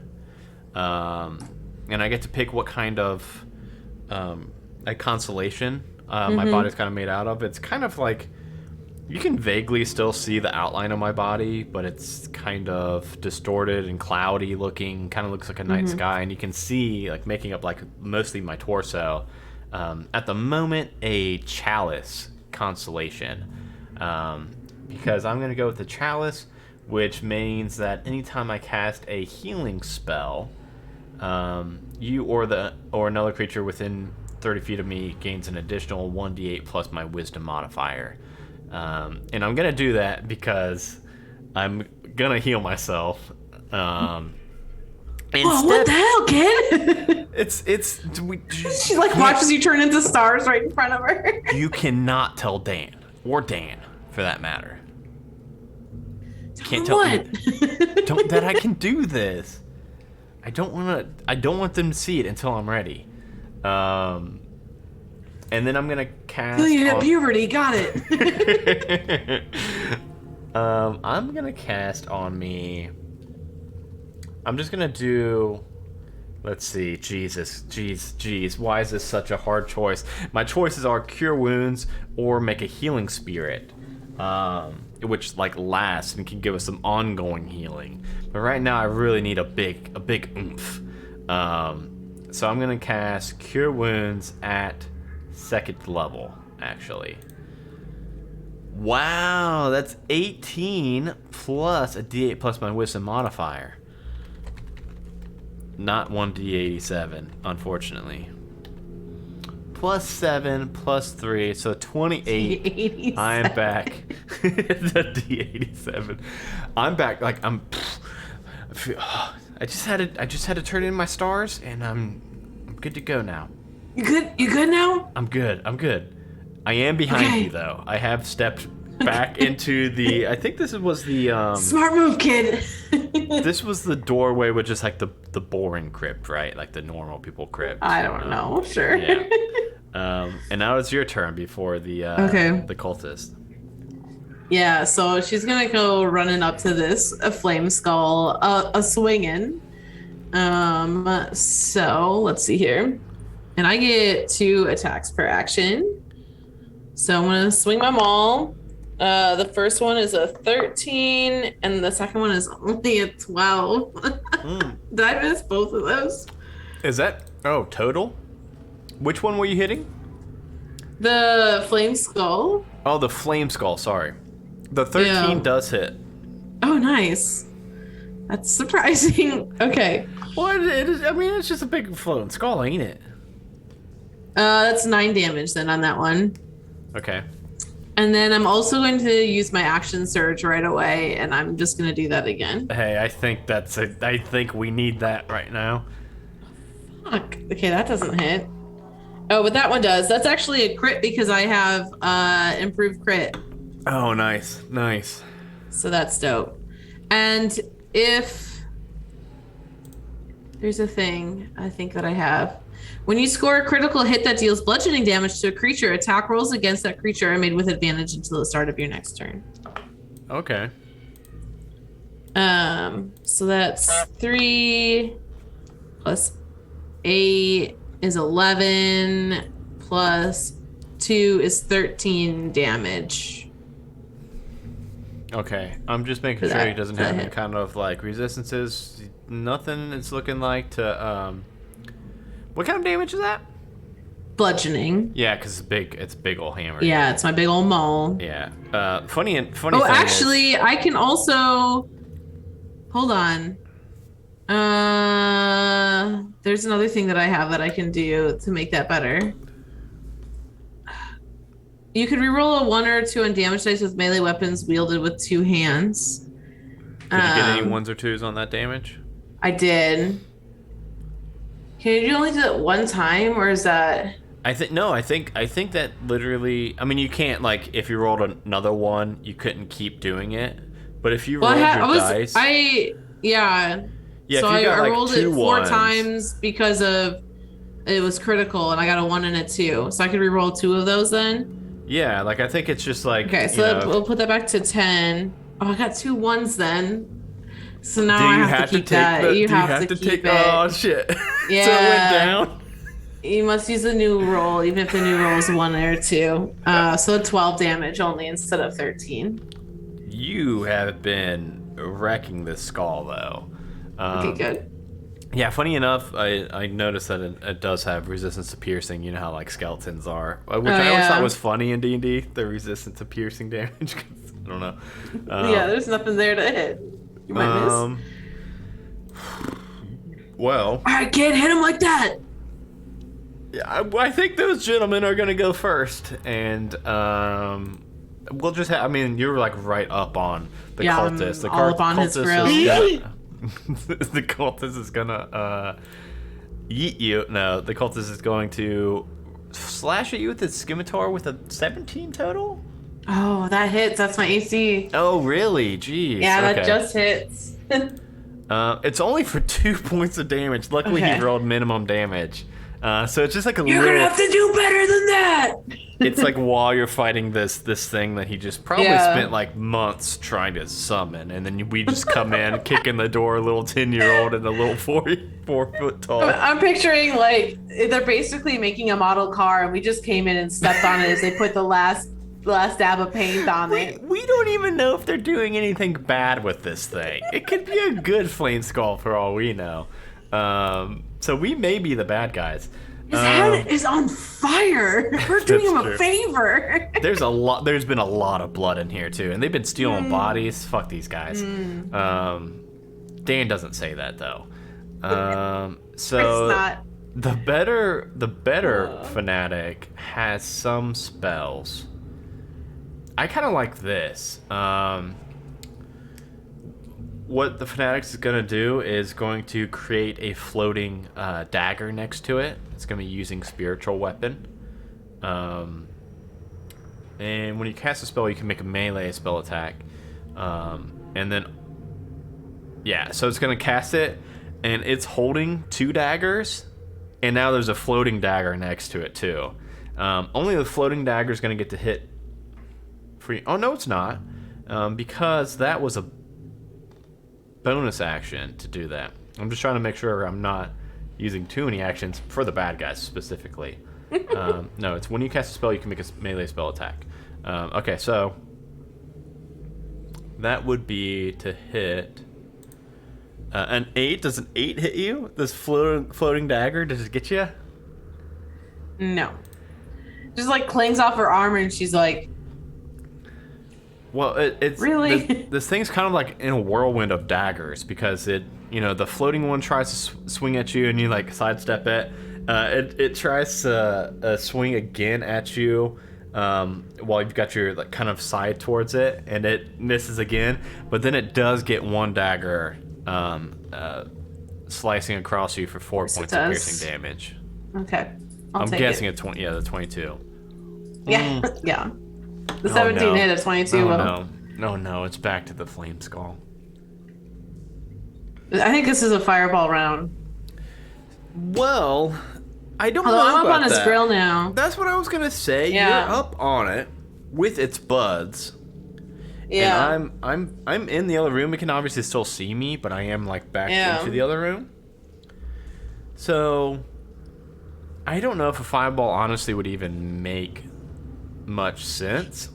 and I get to pick what kind of a constellation my body's kind of made out of. It's kind of like you can vaguely still see the outline of my body, but it's kind of distorted and cloudy looking. Kind of looks like a night sky, and you can see like making up like mostly my torso. At the moment, a chalice constellation, because I'm gonna go with the chalice, which means that anytime I cast a healing spell, you or another creature within 30 feet of me gains an additional 1d8 plus my wisdom modifier. And I'm gonna do that because I'm gonna heal myself. Whoa, what the hell, kid? She like watches you turn into stars right in front of her. You cannot tell Dan, or Dan for that matter. Can't tell that I can do this. I don't want them to see it until I'm ready. And then I'm gonna cast. Until you hit puberty, got it. I'm gonna cast on me. I'm just gonna do. Let's see. Jeez. Why is this such a hard choice? My choices are Cure Wounds or make a Healing Spirit, which like lasts and can give us some ongoing healing. But right now, I really need a big oomph. So I'm gonna cast Cure Wounds at 2nd level, actually. Wow, that's 18 plus a d8 plus my wisdom modifier. Not 1d87, unfortunately. Plus 7, plus 3, so 28. I'm back. The d87. I'm back. Like I just had to turn in my stars, and I'm good to go now. You good? You good now? I'm good. I am behind you though. I have stepped back into the. I think this was the. Smart move, kid. This was the doorway with just like the boring crypt, right? Like the normal people crypt. I don't know. Sure. Yeah. And now it's your turn before the the cultist. Yeah. So she's gonna go running up to this a flame skull, a swinging. So let's see here, and I get 2 attacks per action. So I'm gonna swing my maul. The first one is a 13, and the second one is only a 12. Did I miss both of those? Is that total? Which one were you hitting? The flame skull. Oh, the flame skull. Sorry, the 13 does hit. Oh, nice. That's surprising. Okay. Well, it is. I mean, it's just a big floating skull, ain't it? That's 9 damage then on that one. Okay. And then I'm also going to use my action surge right away, and I'm just going to do that again. Hey, I think I think we need that right now. Fuck. Okay, that doesn't hit. Oh, but that one does. That's actually a crit because I have improved crit. Oh, nice. So that's dope. And if there's a thing I think that I have. When you score a critical hit that deals bludgeoning damage to a creature, attack rolls against that creature are made with advantage until the start of your next turn. Okay. So that's 3 plus 8 is 11 plus 2 is 13 damage. Okay, I'm just making sure he doesn't have any kind of like resistances. Nothing. It's looking like to. What kind of damage is that? bludgeoning. Yeah, because it's a big old hammer. Yeah, it's my big old maul. Yeah. Funny Oh, thing actually, I can also hold on. There's another thing that I have that I can do to make that better. You could reroll a 1 or a 2 on damage dice with melee weapons wielded with 2 hands. Did you get any 1s or 2s on that damage? I did. Can you only do that one time, or is that? I think that literally. I mean, you can't like if you rolled another one, you couldn't keep doing it. But if you rolled your dice, yeah. Yeah, So if you got, I like, rolled two it 4 ones. times because of it was critical, and I got a 1 and a 2, so I could reroll 2 of those then. Yeah, like I think it's just like Okay, so we'll put that back to 10. Oh, I got 2 1s then. So now do I you have to keep that. The, You do have you have to take keep it. Oh shit! Yeah. So it went down. You must use a new roll, even if the new roll is 1 or 2. So 12 damage only instead of 13. You have been wrecking this skull though. Okay, good. Yeah, funny enough, I noticed that it does have resistance to piercing. You know how like skeletons are, which I always thought was funny in D&D. The resistance to piercing damage. 'Cause I don't know. Yeah, there's nothing there to hit. You might miss. Well, I can't hit him like that. yeah, I think those gentlemen are gonna go first, and we'll just have. I mean, you're like right up on the cultist. The all up on his grill. The cultist is gonna yeet you. No, the cultist is going to slash at you with his scimitar with a 17 total. Oh, that hits. That's my AC. Oh, really? Jeez. Yeah, okay. that just hits. It's only for 2 points of damage. Luckily, Okay. he rolled minimum damage. So it's just like a You're little. gonna have to do better than that. It's like while you're fighting this thing that he just probably spent like months trying to summon, and then we just come in, kick in the door, a little 10-year-old and a little 4 foot tall. I'm picturing like they're basically making a model car, and we just came in and stepped on it as they put the last dab of paint on it. We don't even know if they're doing anything bad with this thing. It could be a good flame skull for all we know. So we may be the bad guys. His head is on fire. We're doing him a favor. There's been a lot of blood in here too, and they've been stealing bodies. Fuck these guys. Dan doesn't say that though. So It's not. the better fanatic has some spells. I kind of like this. What the fanatic is going to do is going to create a floating dagger next to it. It's going to be using spiritual weapon. And when you cast a spell, you can make a melee spell attack. And then, yeah, so it's going to cast it, and it's holding 2 daggers, and now there's a floating dagger next to it too. Only the floating dagger is going to get to hit. Oh no, it's not, because that was a bonus action to do that. I'm just trying to make sure I'm not using too many actions for the bad guys specifically. No, it's when you cast a spell, you can make a melee spell attack. Okay, so that would be to hit an 8. Does an 8 hit you? This floating dagger, does it get you? No. Just like clings off her armor, and she's like, well, it's really this thing's kind of like in a whirlwind of daggers, because the floating one tries to swing at you and you like sidestep it. It tries to swing again at you while you've got your like kind of side towards it, and it misses again. But then it does get 1 dagger slicing across you for 4 points of piercing damage. okay. I'm guessing it's 20. Yeah, the 22. Yeah, yeah. The 17 hit of 22. No, it's back to the flame skull. I think this is a fireball round. Well, I don't Although know I'm up about on his that. grill now. That's what I was gonna say. Yeah. You're up on it with its buds. Yeah. And I'm in the other room. It can obviously still see me, but I am like back Yeah. into the other room. So I don't know if a fireball honestly would even make much sense.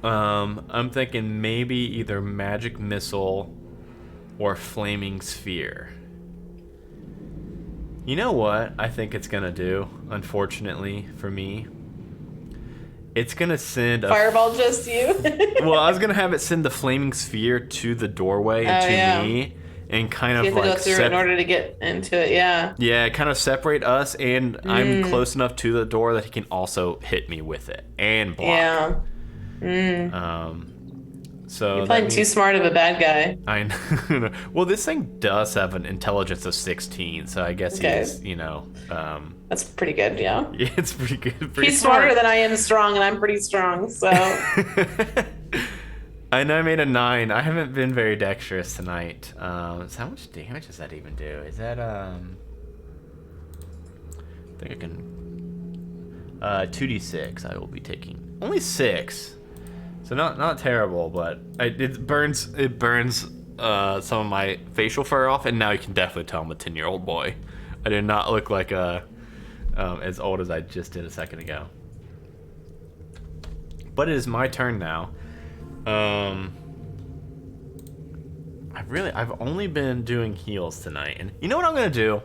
I'm thinking maybe either magic missile or flaming sphere. You know what I think it's gonna do, unfortunately for me? It's gonna send a Fireball just you. well, I was gonna have it send the flaming sphere to the doorway and to me, and kind You of have to like go through it in order to get into it. Yeah. yeah, kind of separate us, and I'm close enough to the door that he can also hit me with it and block. Yeah. So You're playing too smart of a bad guy. I know. Well, this thing does have an intelligence of 16, so I guess he's, That's pretty good, yeah. yeah, it's pretty good. Pretty He's smart. smarter than I am strong, and I'm pretty strong, so. I know I made a 9. I haven't been very dexterous tonight. So how much damage does that even do? Is that, I think I can... 2d6 I will be taking. Only 6. So not terrible, but it burns some of my facial fur off, and now you can definitely tell I'm a 10-year-old boy. I did not look like as old as I just did a second ago. But it is my turn now. I've only been doing heals tonight, and you know what I'm gonna do?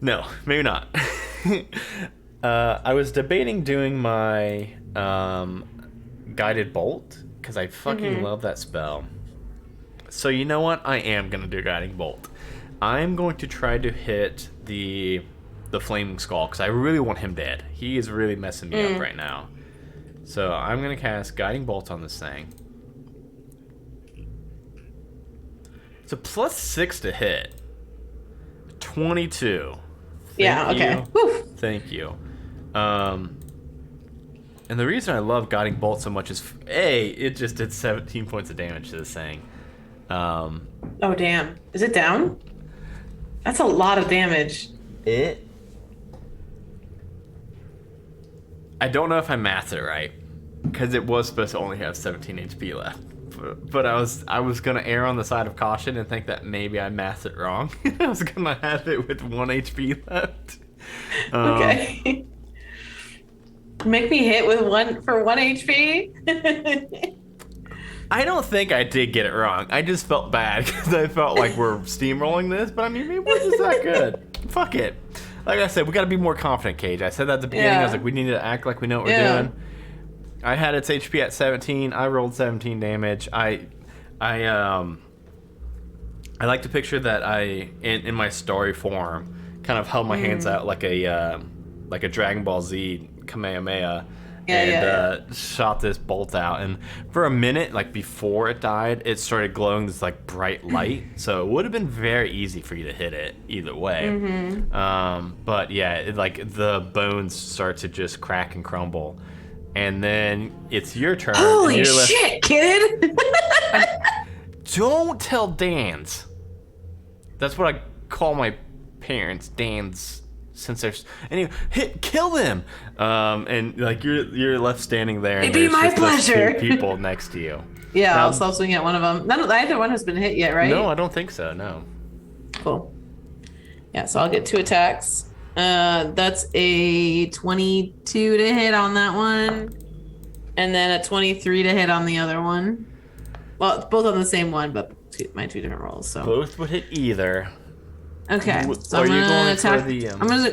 No, maybe not. I was debating doing my guided bolt because I fucking love that spell. So you know what? I am gonna do guiding bolt. I'm going to try to hit the flaming skull because I really want him dead. He is really messing me up right now. So I'm gonna cast guiding bolt on this thing. It's a +6 to hit. 22. Yeah, okay. Woo. Thank you. And the reason I love guiding bolt so much is it just did 17 points of damage to this thing. Oh damn! Is it down? That's a lot of damage. I don't know if I mathed it right, because it was supposed to only have 17 HP left. But I was gonna err on the side of caution and think that maybe I mathed it wrong. I was gonna have it with 1 HP left. Okay. Make me hit with 1 HP. I don't think I did get it wrong. I just felt bad because I felt like we're steamrolling this. But I mean, maybe we're just that good. Fuck it. Like I said, we got to be more confident, Cage. I said that at the beginning. I was like, we need to act like we know what we're doing. I had its HP at 17. I rolled 17 damage. I like to picture that I, in my story form, kind of held my hands out like a Dragon Ball Z Kamehameha, shot this bolt out. And for a minute, like before it died, it started glowing this like bright light. So it would have been very easy for you to hit it either way. But yeah, like the bones start to just crack and crumble. And then it's your turn. Holy shit, kid! Don't tell Dans. That's what I call my parents, Dans. Since there's anyway, kill them. And like you're left standing there. It'd be my pleasure. Two people next to you. Yeah, I'll self swing at one of them. Neither one has been hit yet, right? No, I don't think so. No. Cool. Yeah, so I'll get 2 attacks. That's a 22 to hit on that one, and then a 23 to hit on the other one. Well, both on the same one, but my 2 different rolls. So both would hit either. Okay. So Are I'm you gonna going attack. for the I'm gonna.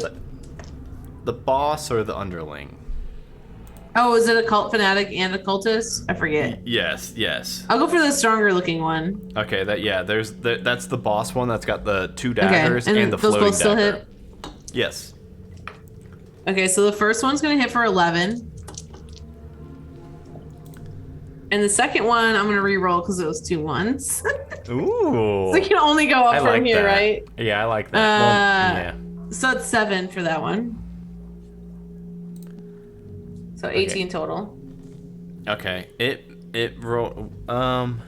the boss or the underling? Oh, is it a cult fanatic and a cultist? I forget. Yes. I'll go for the stronger looking one. Okay. That's the boss one. That's got the 2 daggers and the those floating both still dagger. hit. Yes. Okay, so the first one's gonna hit for 11. And the second one, I'm gonna re-roll because it was 2 ones. Ooh. So you can only go up I from like here, that. right? Yeah, I like that. Yeah. So it's 7 for that one. So 18 total. Okay. It roll con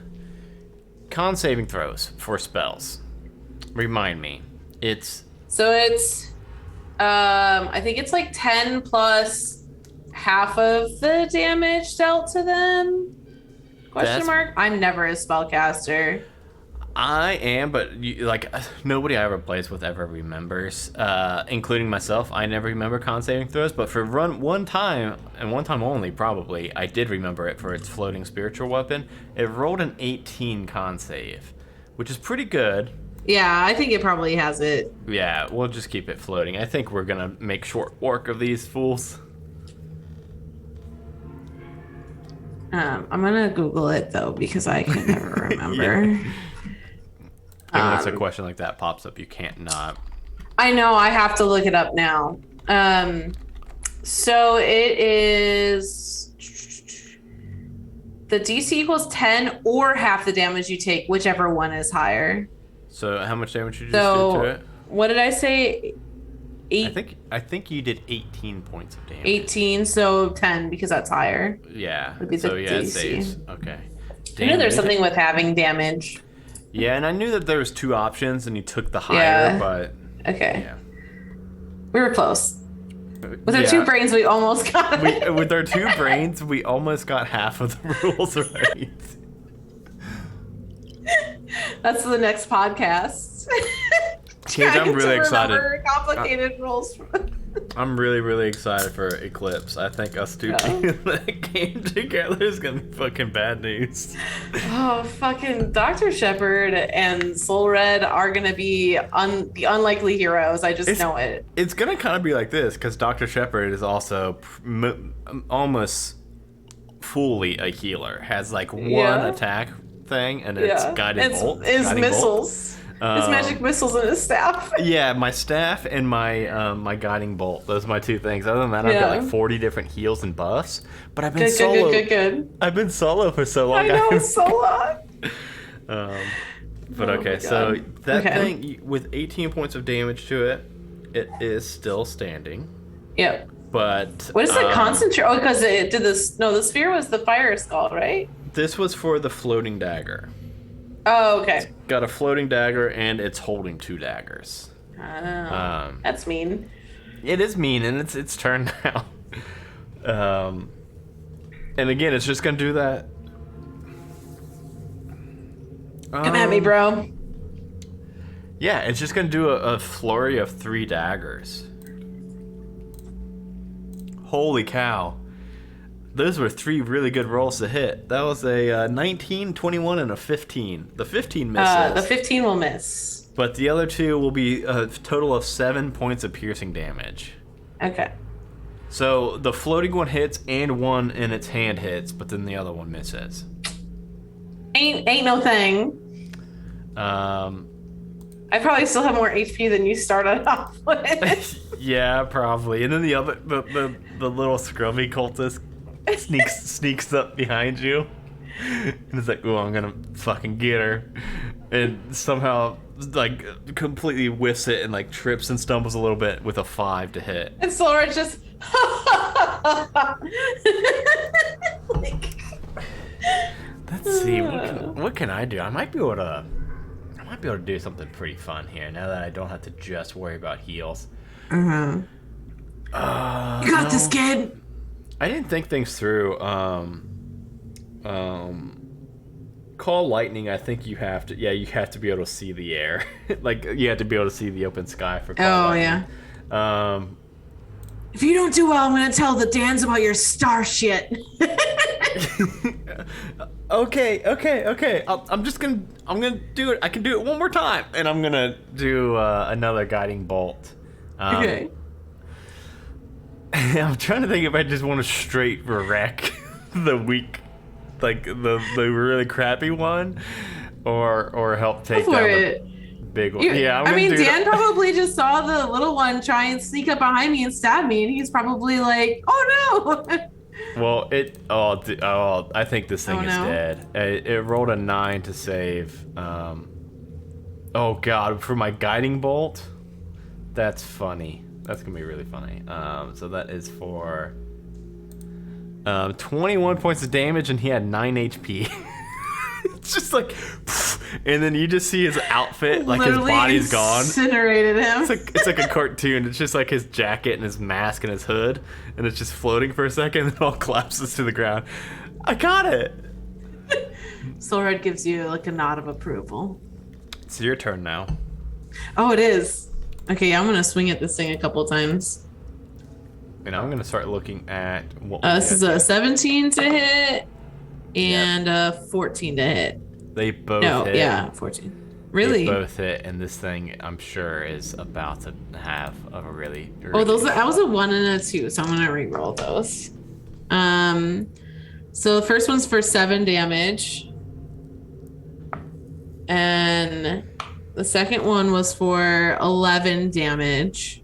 saving throws for spells. Remind me. So it's I think it's like 10 plus half of the damage dealt to them. Question mark? I'm never a spellcaster. I am, but nobody I ever plays with ever remembers, including myself. I never remember con saving throws, but for one time, and one time only probably, I did remember it for its floating spiritual weapon. It rolled an 18 con save, which is pretty good. Yeah, I think it probably has it. Yeah, we'll just keep it floating. I think we're gonna make short work of these fools. I'm gonna Google it though because I can never remember. And once a question like that pops up, you can't not. I know I have to look it up now. So it is the DC equals 10 or half the damage you take, whichever one is higher. So how much damage did you just do to it? What did I say? I think you did 18 points of damage. 18, so 10 because that's higher. Yeah. Would be So the yeah, it DC. saves. Okay. I know there's something with having damage. Yeah, and I knew that there was 2 options, and you took the higher, Yeah. but Okay. yeah. We were close. With our 2 brains, we almost got it. With our 2 brains, we almost got half of the rules right. That's the next podcast. Kids, I'm really excited. Complicated rules. I'm really, really excited for Eclipse. I think us 2 playing that game together is gonna be fucking bad news. Oh, fucking Dr. Shepard and Soul Red are gonna be the unlikely heroes. I just know it. It's gonna kind of be like this because Dr. Shepard is also almost fully a healer. Has like one attack thing, and it's guided bolt. It's missiles. His magic missiles and his staff. Yeah, my staff and my my guiding bolt. Those are my 2 things. Other than that, I've got like 40 different heals and buffs. But I've been solo. Good. I've been solo for so long. I know, it's so long. But okay, so that thing with 18 points of damage to it, it is still standing. Yep. But what is the concentrate? Oh, because it did this. No, the sphere was the fire skull, right? This was for the floating dagger. Oh, okay. Got a floating dagger, and it's holding 2 daggers. Oh, that's mean. It is mean, and it's its turn now. And again, it's just gonna do that. Come at me, bro. Yeah, it's just gonna do a flurry of 3 daggers. Holy cow. Those were 3 really good rolls to hit. That was a 19, 21, and a 15. The 15 misses. The 15 will miss. But the other 2 will be a total of 7 points of piercing damage. Okay. So the floating one hits and one in its hand hits, but then the other one misses. Ain't no thing. I probably still have more HP than you started off with. Yeah, probably. And then the other, the little scrubby cultist sneaks up behind you, and it's like, oh, I'm gonna fucking get her, and somehow like completely whiffs it and like trips and stumbles a little bit with a 5 to hit. And Sora just Let's see, what can I do? I might be able to do something pretty fun here now that I don't have to just worry about heals. You got this, kid. I didn't think things through. Call lightning. I think you have to. Yeah, you have to be able to see the air. Like you have to be able to see the open sky for call lightning. Yeah. If you don't do well, I'm gonna tell the Dans about your star shit. Okay. I'm gonna do it. I can do it one more time, and I'm gonna do another guiding bolt. Okay. I'm trying to think if I just want to straight wreck the weak, like the really crappy one, or help take down the big one. I mean, Dan probably just saw the little one try and sneak up behind me and stab me, and he's probably like, "Oh no!" Well, I think this thing is dead. It rolled a 9 to save. Oh god, for my guiding bolt, that's funny. That's gonna be really funny. So that is for 21 points of damage, and he had 9 HP. It's just like, and then you just see his outfit, like his body's gone. Incinerated him. It's like a cartoon. It's just like his jacket and his mask and his hood, and it's just floating for a second, and it all collapses to the ground. I got it. Soul Red gives you like a nod of approval. It's your turn now. Oh, it is. Okay, I'm gonna swing at this thing a couple times. And I'm gonna start looking at what. This is a 17 to hit and a 14 to hit. They both hit. Yeah, 14. Really? They both hit, and this thing, I'm sure, is about to have a really, Oh, really that was a 1 and a 2, so I'm gonna re-roll those. So the first one's for 7 damage. And the second one was for 11 damage.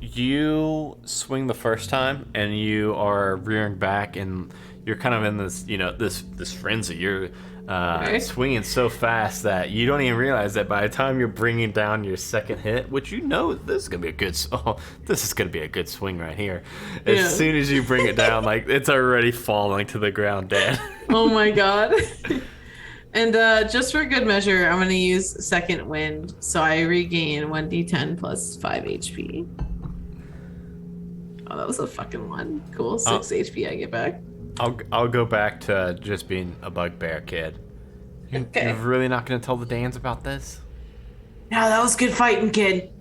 You swing the first time, and you are rearing back, and you're kind of in this, this frenzy. You're swinging so fast that you don't even realize that by the time you're bringing down your second hit, which this is gonna be a good, this is gonna be a good swing right here. As soon as you bring it down, like it's already falling to the ground dead. Oh my god. And just for good measure, I'm going to use second wind, so I regain 1d10 plus 5 HP. Oh, that was a fucking 1. Cool, 6 HP I get back. I'll go back to just being a bugbear kid. Okay. You're really not going to tell the Dans about this? No, that was good fighting, kid.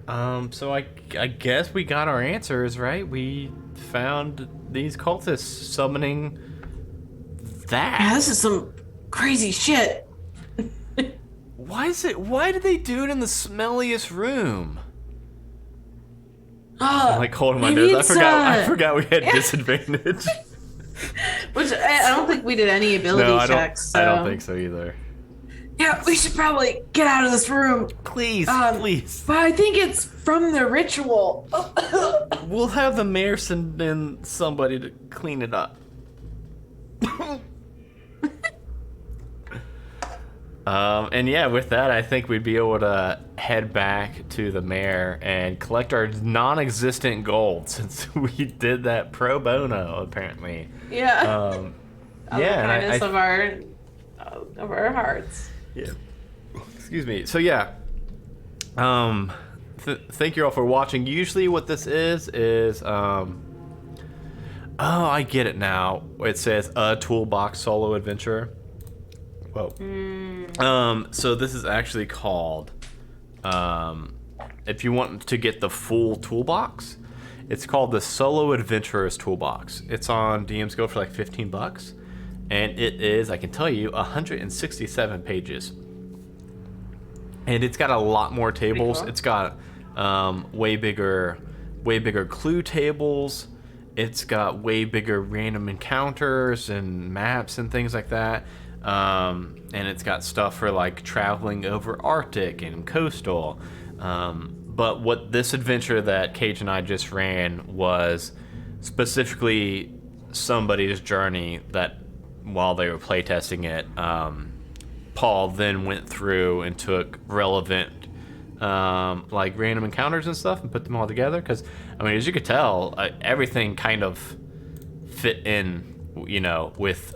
So I guess we got our answers, right? We found these cultists summoning that. Yeah, this is some crazy shit. Why did they do it in the smelliest room? I'm like holding my nose. I forgot we had disadvantage. Which I don't think we did any ability checks. So. I don't think so either. Yeah, we should probably get out of this room. Please, please. But I think it's from the ritual. We'll have the mayor send in somebody to clean it up. And yeah, with that, I think we'd be able to head back to the mayor and collect our non-existent gold, since we did that pro bono, apparently. Yeah. Yeah. Kindness of our hearts. Yeah. Excuse me. So yeah. Thank you all for watching. Usually, what this is oh, I get it now. It says a Toolbox Solo Adventure. Whoa. So this is actually called, if you want to get the full toolbox, it's called the Solo Adventurer's Toolbox. It's on DM's Guild for like $15, and it is, I can tell you, 167 pages. And it's got a lot more tables. Cool. It's got way bigger clue tables. It's got way bigger random encounters and maps and things like that. And it's got stuff for like traveling over Arctic and coastal. But what this adventure that Cage and I just ran was specifically somebody's journey that while they were playtesting it, Paul then went through and took relevant like random encounters and stuff and put them all together. Because I mean, as you could tell, everything kind of fit in, with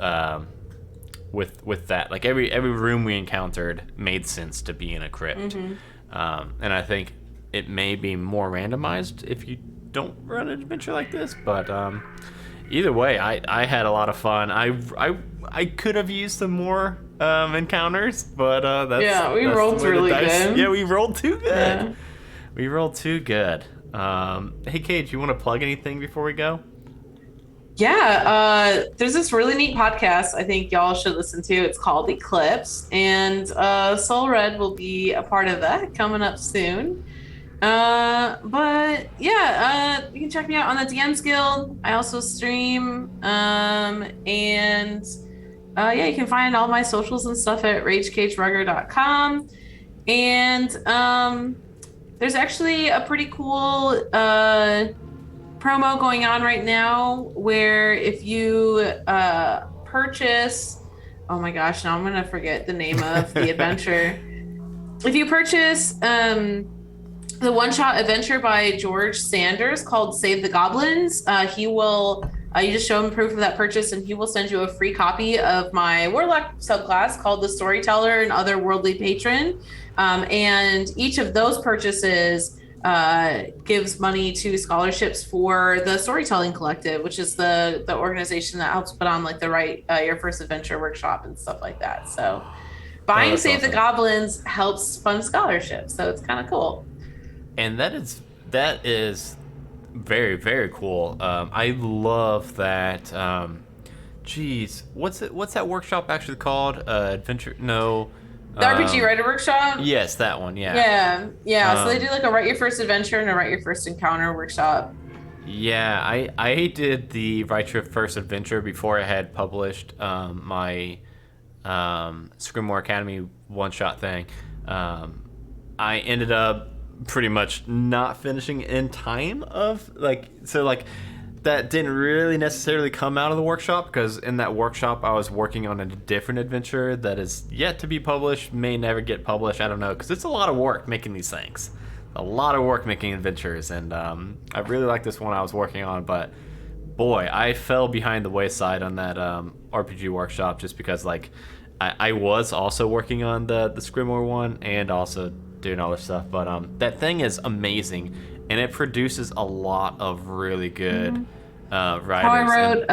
that. Like every room we encountered made sense to be in a crypt. And I think it may be more randomized if you don't run an adventure like this, but either way, I had a lot of fun. I could have used some more encounters, but we rolled really good. Yeah, we rolled too good. Yeah. We rolled too good. Hey Cage, you want to plug anything before we go? Yeah, there's this really neat podcast I think y'all should listen to. It's called Eclipse, and Soul Red will be a part of that coming up soon. But yeah, you can check me out on the DM's Guild. I also stream, and yeah, you can find all my socials and stuff at ragecagerugger.com. And there's actually a pretty cool promo going on right now where if you purchase, oh my gosh, now I'm gonna forget the name of the adventure. If you purchase the one-shot adventure by George Sanders called Save the Goblins, he will you just show him proof of that purchase and he will send you a free copy of my Warlock subclass called the Storyteller and Otherworldly Patron. And each of those purchases gives money to scholarships for the Storytelling Collective, which is the organization that helps put on like the Your First Adventure workshop and stuff like that. So buying Save the Goblins helps fund scholarships, so it's kind of cool. And that is very, very cool. I love that Jeez, what's that workshop actually called? Adventure? No. The RPG Writer Workshop? Yes, that one. Yeah. Yeah. So they do like a Write Your First Adventure and a Write Your First Encounter workshop. Yeah, I did the Write Your First Adventure before I had published my Scrimmore Academy one-shot thing. I ended up pretty much not finishing in time of that didn't really necessarily come out of the workshop, because in that workshop I was working on a different adventure that is yet to be published, may never get published, I don't know, because it's a lot of work making these things. A lot of work making adventures, and I really like this one I was working on, but boy, I fell behind the wayside on that RPG workshop, just because like I was also working on the Scrimmore one and also doing other stuff, but that thing is amazing, and it produces a lot of really good writers. How I wrote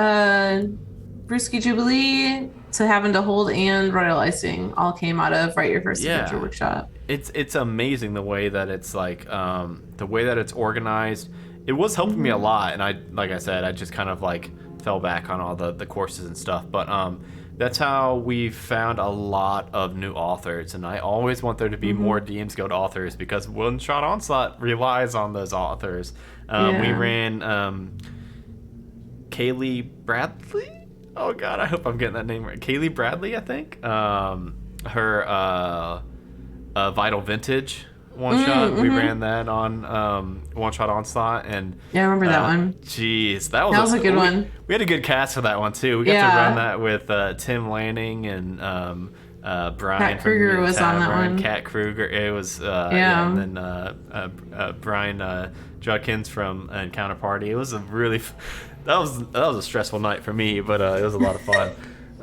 Brewski Jubilee to Having to Hold and Royal Icing all came out of Write Your First Adventure workshop. It's amazing the way that it's like the way that it's organized. It was helping me a lot, and like I said, I just kind of like fell back on all the courses and stuff, but that's how we found a lot of new authors, and I always want there to be more DM's Guild authors, because One Shot Onslaught relies on those authors. We ran Kaylee Bradley. Oh God, I hope I'm getting that name right. Kaylee Bradley, I think. Her Vital Vintage one shot. We ran that on One Shot Onslaught, and I remember that one. Jeez, that was a good one. We had a good cast for that one too. We got to run that with Tim Lanning and Brian. Kat Kruger was on that one. Kat Kruger. It was and then Brian Judkins from Encounter Party. It was a really that was a stressful night for me, but it was a lot of fun.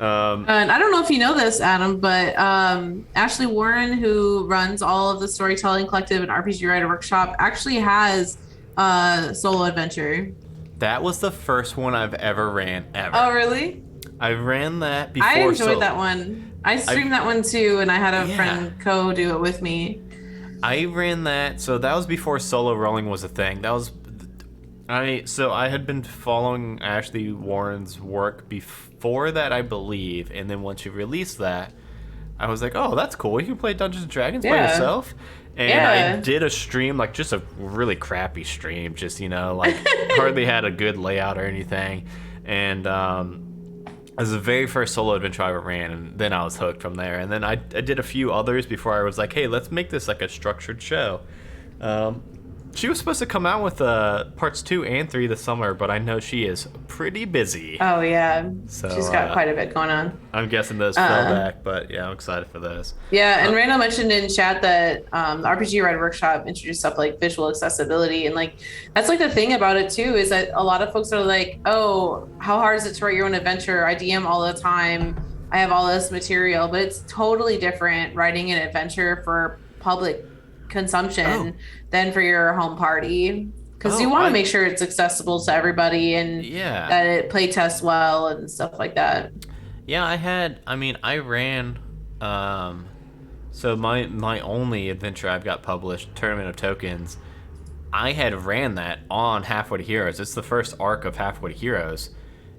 And I don't know if you know this, Adam, but Ashley Warren, who runs all of the Storytelling Collective and RPG Writer Workshop, actually has Solo Adventure. That was the first one I've ever ran, ever. Oh, really? I ran that before. I enjoyed that one. I streamed that one too, and I had a friend do it with me. I ran that, so that was before solo rolling was a thing. That was I had been following Ashley Warren's work before that, I believe, and then once you released that, I was like, oh, that's cool. You can play Dungeons and Dragons by yourself. And I did a stream, like just a really crappy stream, just, like hardly had a good layout or anything. And it was the very first solo adventure I ever ran, and then I was hooked from there. And then I did a few others before I was like, hey, let's make this like a structured show. She was supposed to come out with parts 2 and 3 this summer, but I know she is pretty busy. Oh, yeah. So, she's got quite a bit going on. I'm guessing those fell back, but yeah, I'm excited for those. Yeah, and Randall mentioned in chat that the RPG Writer Workshop introduced stuff like visual accessibility. And like that's like the thing about it, too, is that a lot of folks are like, oh, how hard is it to write your own adventure? I DM all the time. I have all this material. But it's totally different writing an adventure for public consumption than for your home party, because you want to make sure it's accessible to everybody and that it play tests well and stuff like that. I ran so my only adventure I've got published, Tournament of Tokens, I had ran that on Halfway to Heroes. It's the first arc of Halfway to Heroes,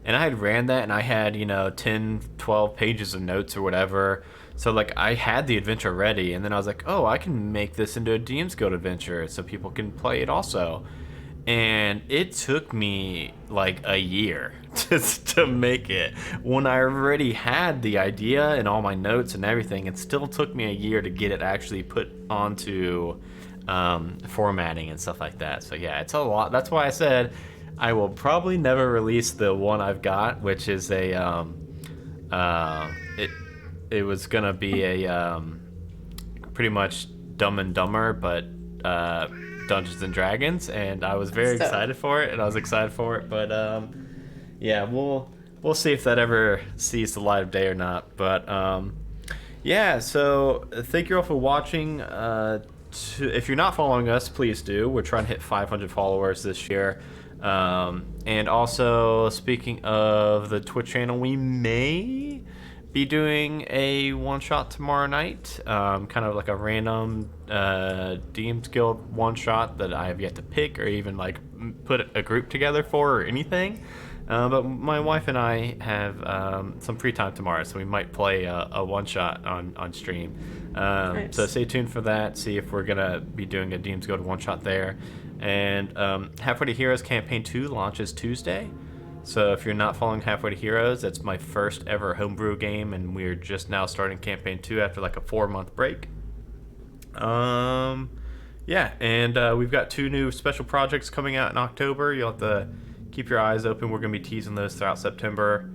and I had ran that, and I had 10 12 pages of notes or whatever. So, like, I had the adventure ready, and then I was like, oh, I can make this into a DM's Guild adventure so people can play it also. And it took me, like, a year just to make it. When I already had the idea and all my notes and everything, it still took me a year to get it actually put onto formatting and stuff like that. So, yeah, it's a lot. That's why I said I will probably never release the one I've got, which is it was gonna be a pretty much Dumb and Dumber, but Dungeons and Dragons, and I was very excited for it, but we'll see if that ever sees the light of day or not. But so thank you all for watching. If you're not following us, please do. We're trying to hit 500 followers this year. And also, speaking of the Twitch channel, we may be doing a one-shot tomorrow night, kind of like a random DM's Guild one-shot that I have yet to pick or even like put a group together for or anything. But my wife and I have some free time tomorrow, so we might play a one-shot on stream. Nice. So stay tuned for that. See if we're going to be doing a Deems Go to one-shot there. And Halfway to Heroes Campaign 2 launches Tuesday. So if you're not following Halfway to Heroes, that's my first ever homebrew game, and we're just now starting Campaign 2 after like a 4-month break. Yeah, and we've got 2 new special projects coming out in October. You'll have to keep your eyes open. We're going to be teasing those throughout September.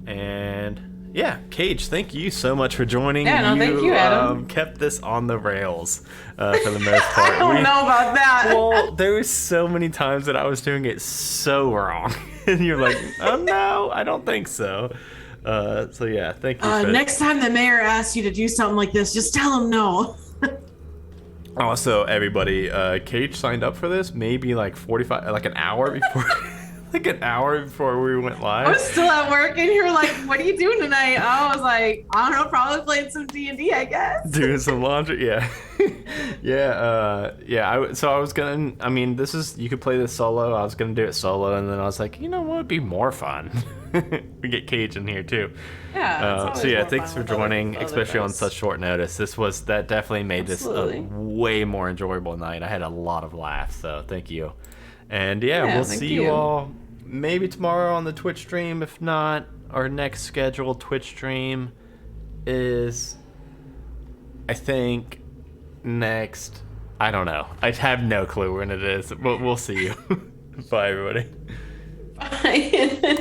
And yeah, Cage, thank you so much for joining. Yeah, no, thank you, Adam. Kept this on the rails for the most part. I don't know about that. Well, there was so many times that I was doing it so wrong. And you're like, oh no, I don't think so. So yeah, thank you. Next time the mayor asks you to do something like this, just tell him no. Also, everybody, Cage signed up for this maybe like an hour before, like an hour before we went live. I was still at work, and you were like, "What are you doing tonight?" I was like, "I don't know, probably playing some D&D, I guess." Doing some laundry, yeah, So I was gonna. I mean, you could play this solo. I was gonna do it solo, and then I was like, you know what would be more fun? We get Cage in here too. Yeah. So yeah, thanks for joining, especially on such short notice. That definitely made this a way more enjoyable night. I had a lot of laughs, so thank you. And yeah, we'll see you all maybe tomorrow on the Twitch stream. If not, our next scheduled Twitch stream is, I think, next. I don't know. I have no clue when it is. We'll see you. Bye, everybody. Bye.